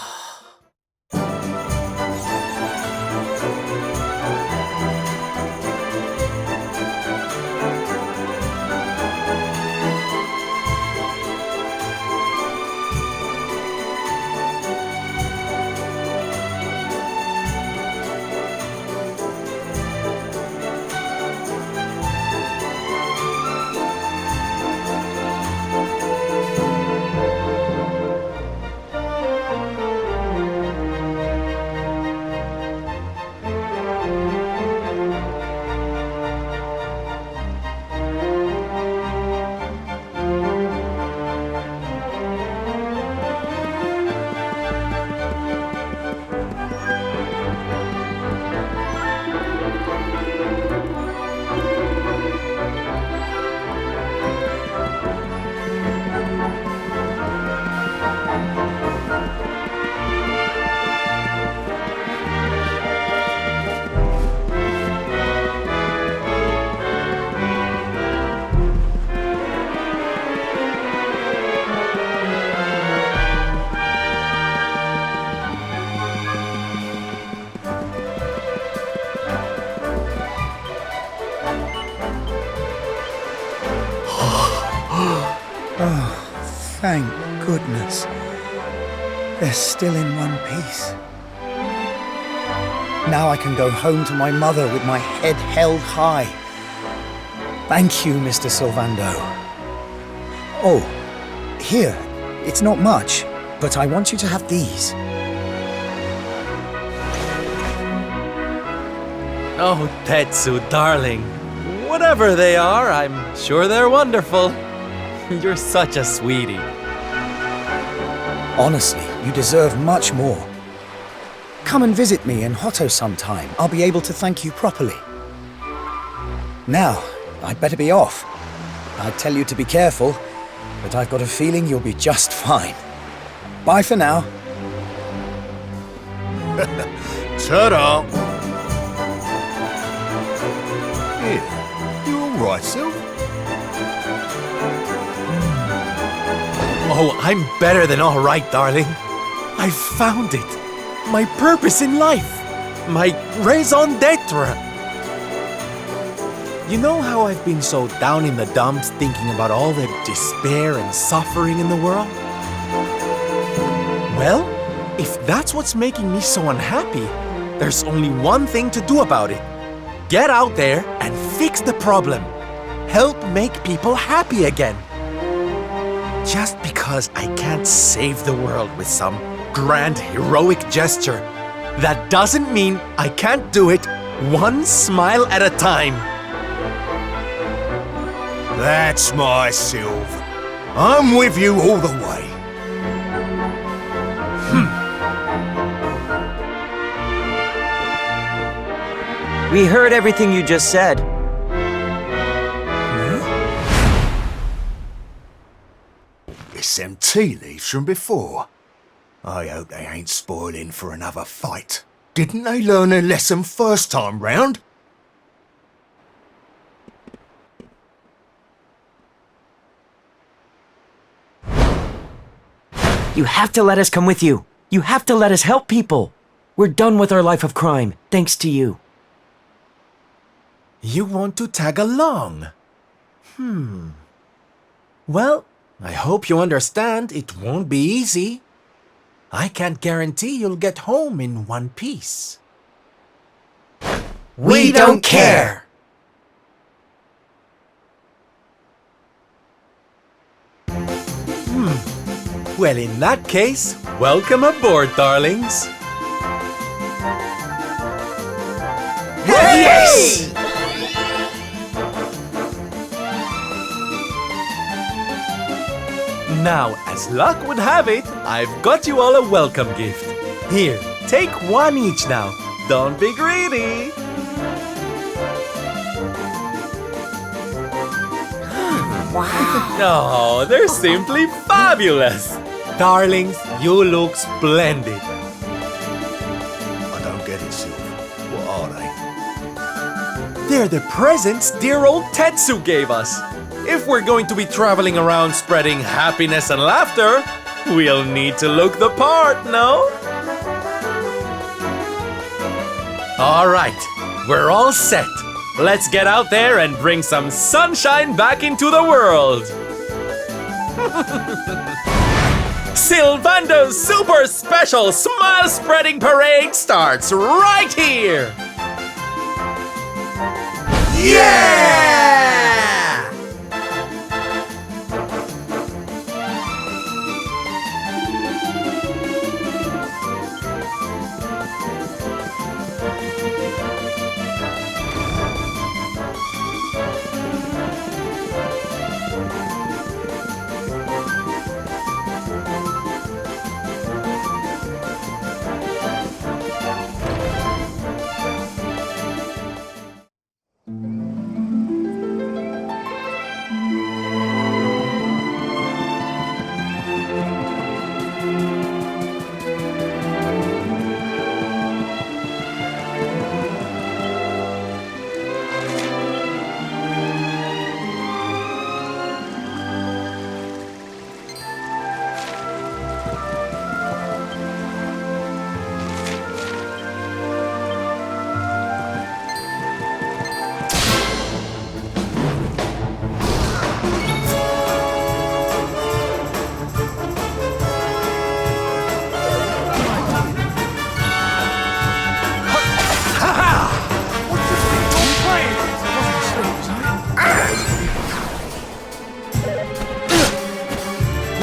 Thank goodness. They're still in one piece. Now I can go home to my mother with my head held high. Thank you, Mr. Sylvando. Oh, here. It's not much, but I want you to have these. Oh, Tetsu, darling. Whatever they are, I'm sure they're wonderful. You're such a sweetie. Honestly, you deserve much more. Come and visit me in Hotto sometime. I'll be able to thank you properly. Now, I'd better be off. I'd tell you to be careful, but I've got a feeling you'll be just fine. Bye for now. Ta-da! Yeah, you all right, Sylv? Oh, I'm better than all right, darling. I found it. My purpose in life. My raison d'etre. You know how I've been so down in the dumps thinking about all the despair and suffering in the world? Well, if that's what's making me so unhappy, there's only one thing to do about it. Get out there and fix the problem. Help make people happy again. Just because I can't save the world with some grand heroic gesture, that doesn't mean I can't do it one smile at a time. That's my Sylv. I'm with you all the way. We heard everything you just said. It's them tea leaves from before. I hope they ain't spoiling for another fight. Didn't they learn their lesson first time round? You have to let us come with you. You have to let us help people. We're done with our life of crime, thanks to you. You want to tag along? Well, I hope you understand it won't be easy. I can't guarantee you'll get home in one piece. We don't care! Well, in that case, welcome aboard, darlings. Yes! Now, as luck would have it, I've got you all a welcome gift. Here, take one each now. Don't be greedy. Wow! Oh, they're simply fabulous. Darlings, you look splendid. I don't get it, Sylv. What are they? They're the presents dear old Tetsu gave us. If we're going to be traveling around spreading happiness and laughter, we'll need to look the part, no? All right, we're all set. Let's get out there and bring some sunshine back into the world. Sylvando's super special smile spreading parade starts right here. Yeah!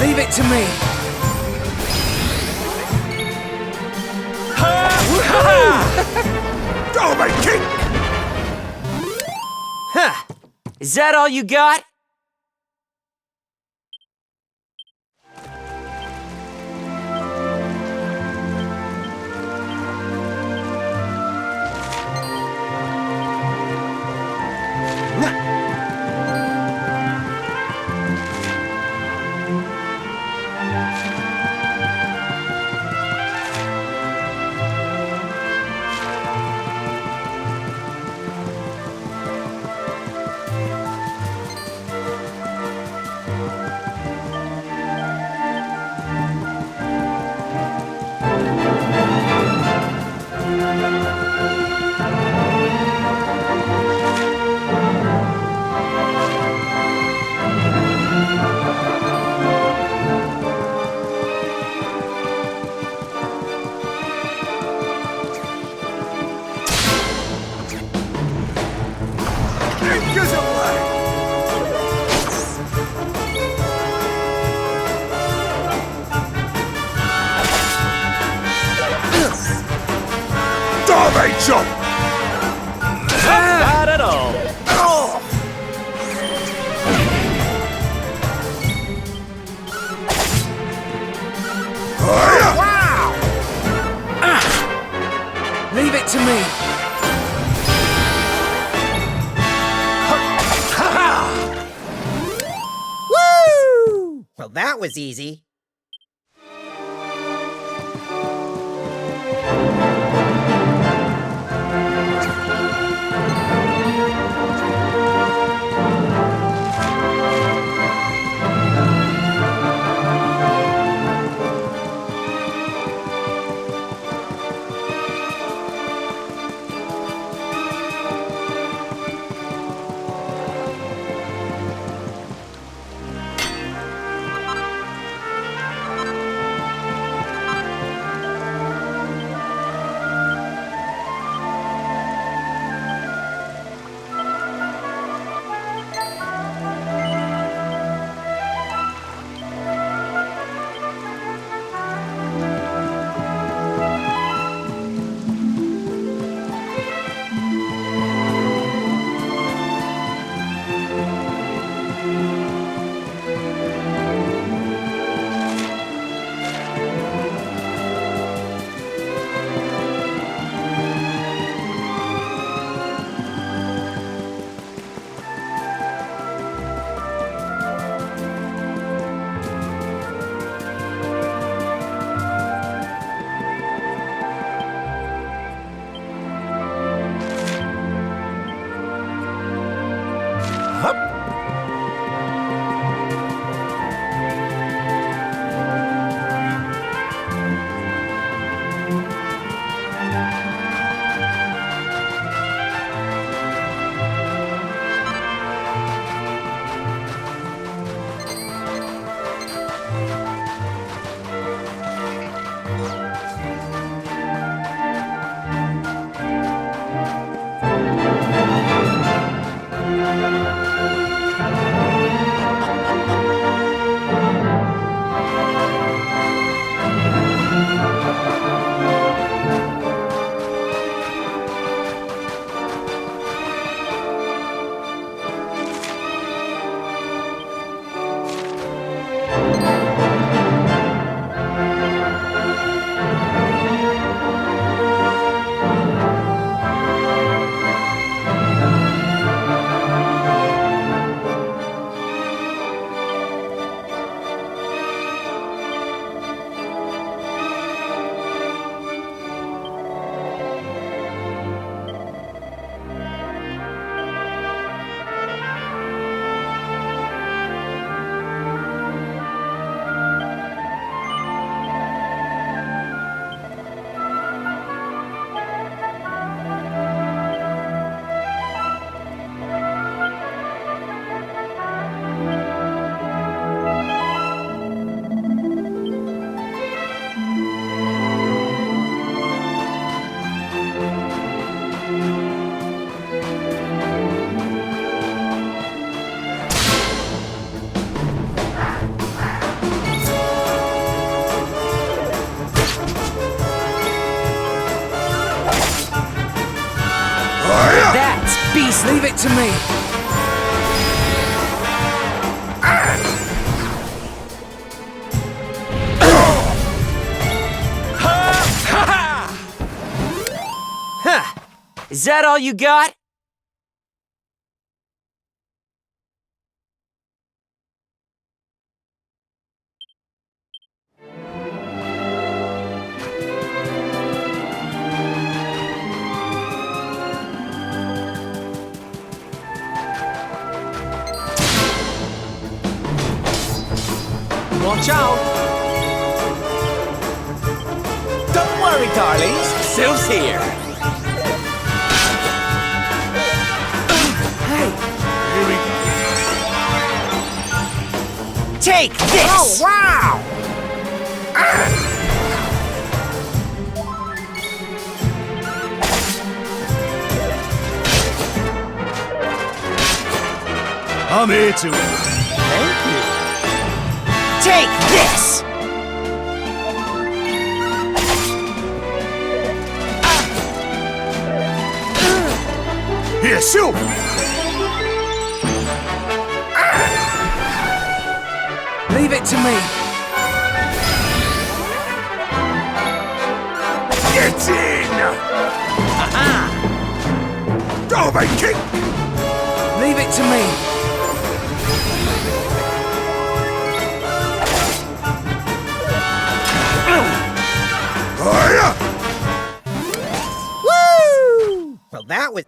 Leave it to me. Go, my king! Is that all you got? Rachel! Not at all. Wow! Leave it to me. Woo! Well, that was easy. Leave it to me. Is that all you got? Watch out! Don't worry, darlings. Sylph's here. Hey. Here we go. Take this! Oh, wow! I'm here to... Thank you. Take this! Here, Sylph! Leave it to me. Get in! Aha! Go, kick! Leave it to me. Woo! Well, that was...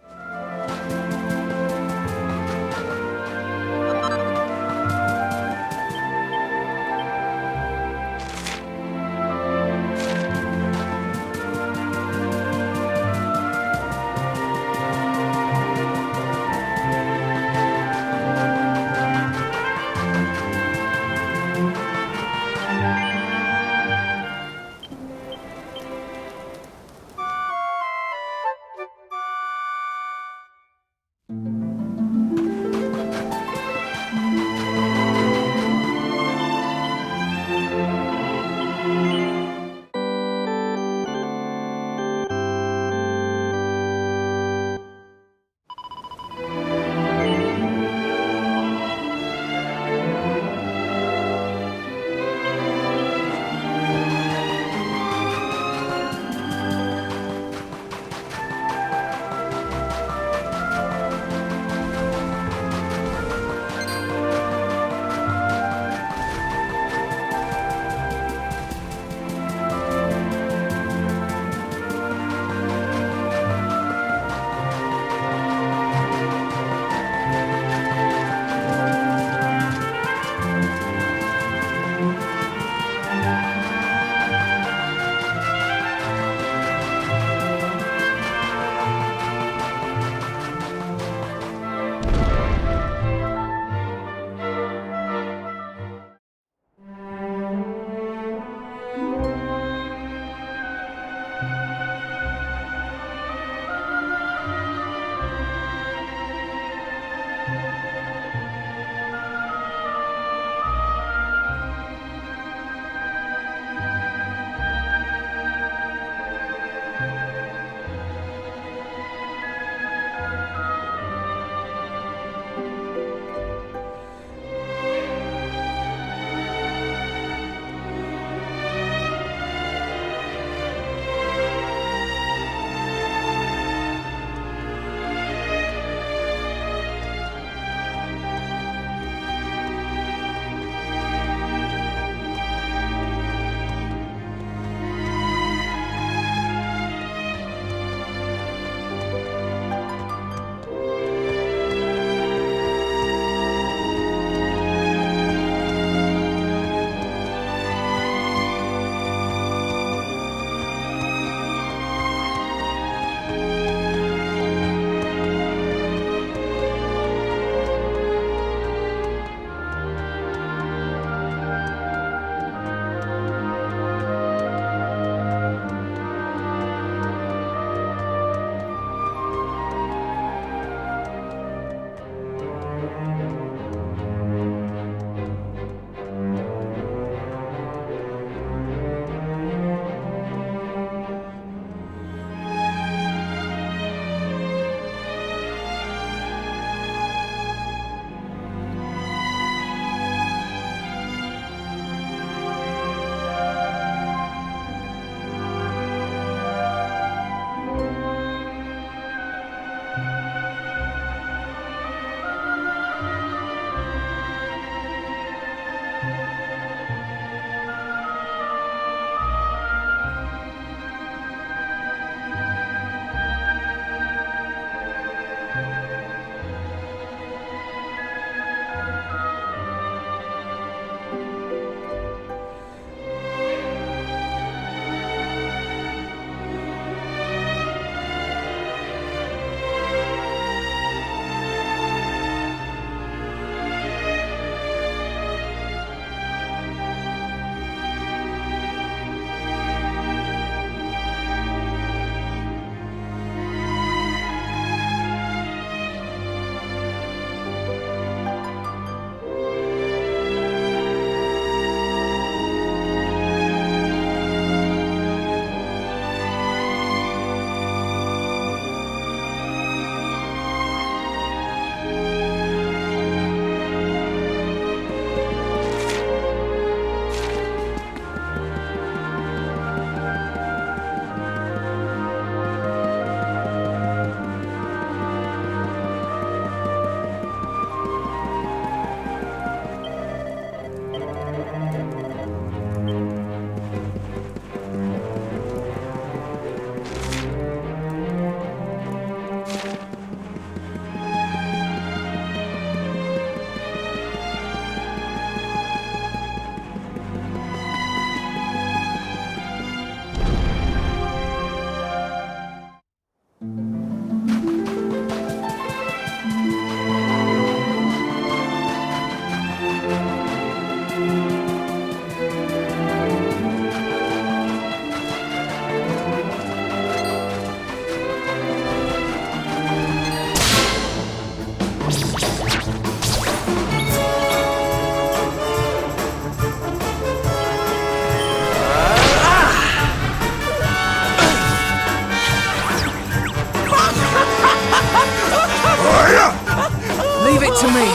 to me!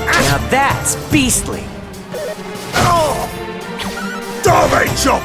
Now that's beastly! Darby chop!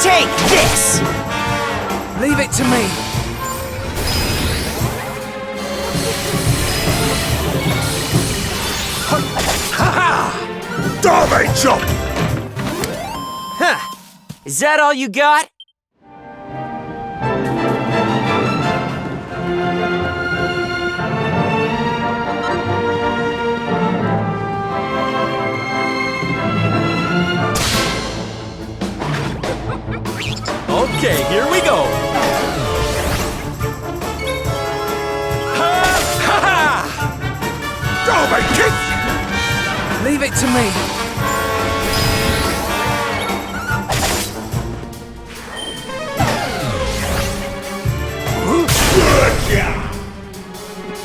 Take this! Leave it to me! Darby chop! Huh. Is that all you got? Okay, here we go. Darby kick! Leave it to me!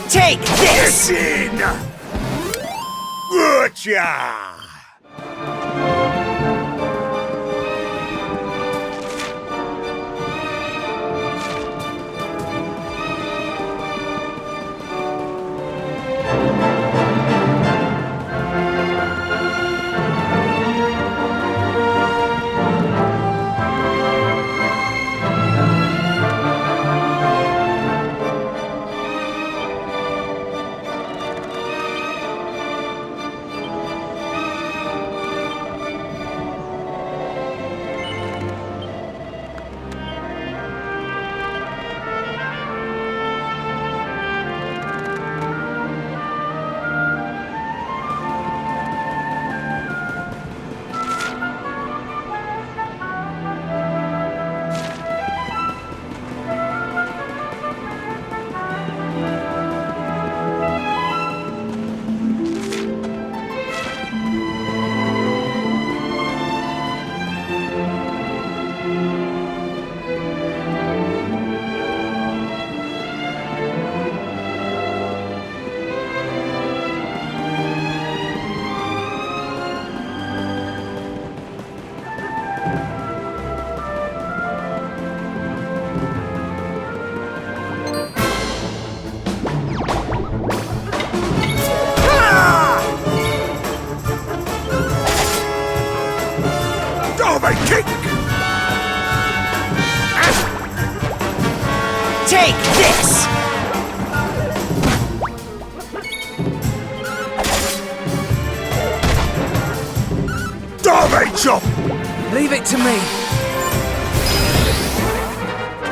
Take this! Get in! Gotcha! Derby kick! Take this! Derby chop! Leave it to me.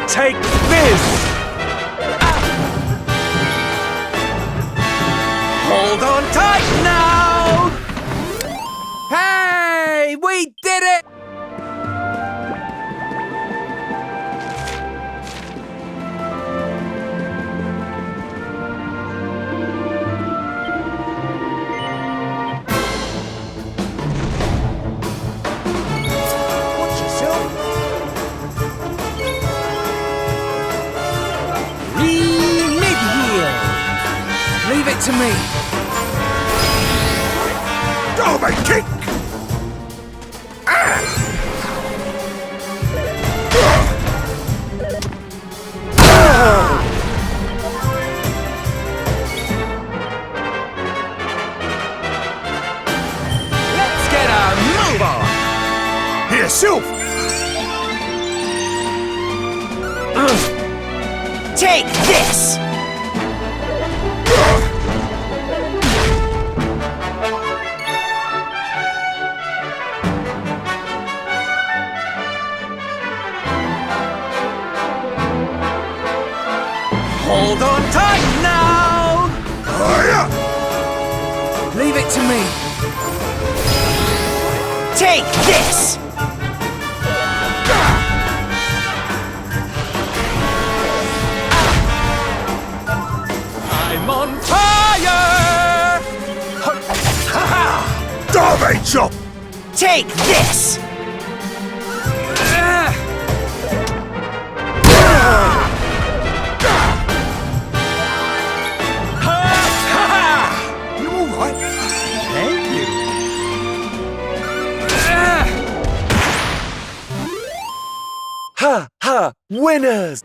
Take this! Hold on tight now! Hey, we did it! Watch yourself! Mid-heel. Leave it to me. Derby kick! Let's get a move on! Here, Sylph! Take this! Hold on tight now! Hiya! Leave it to me. Take this! I'm on fire! Derby chop! Take this! You alright? Thank you! Ha ha! Winners!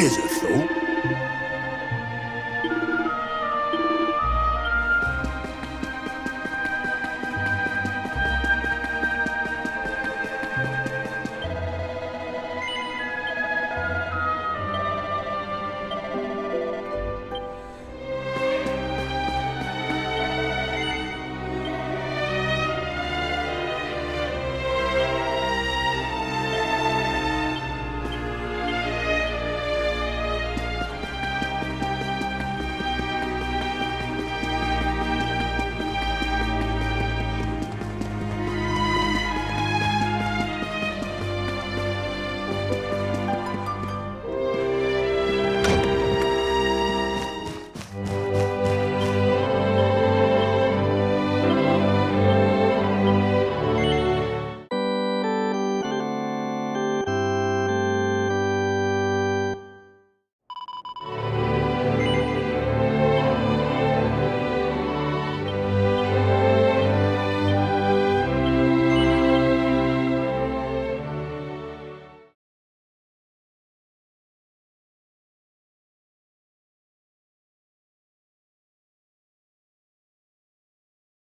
Here's a thought.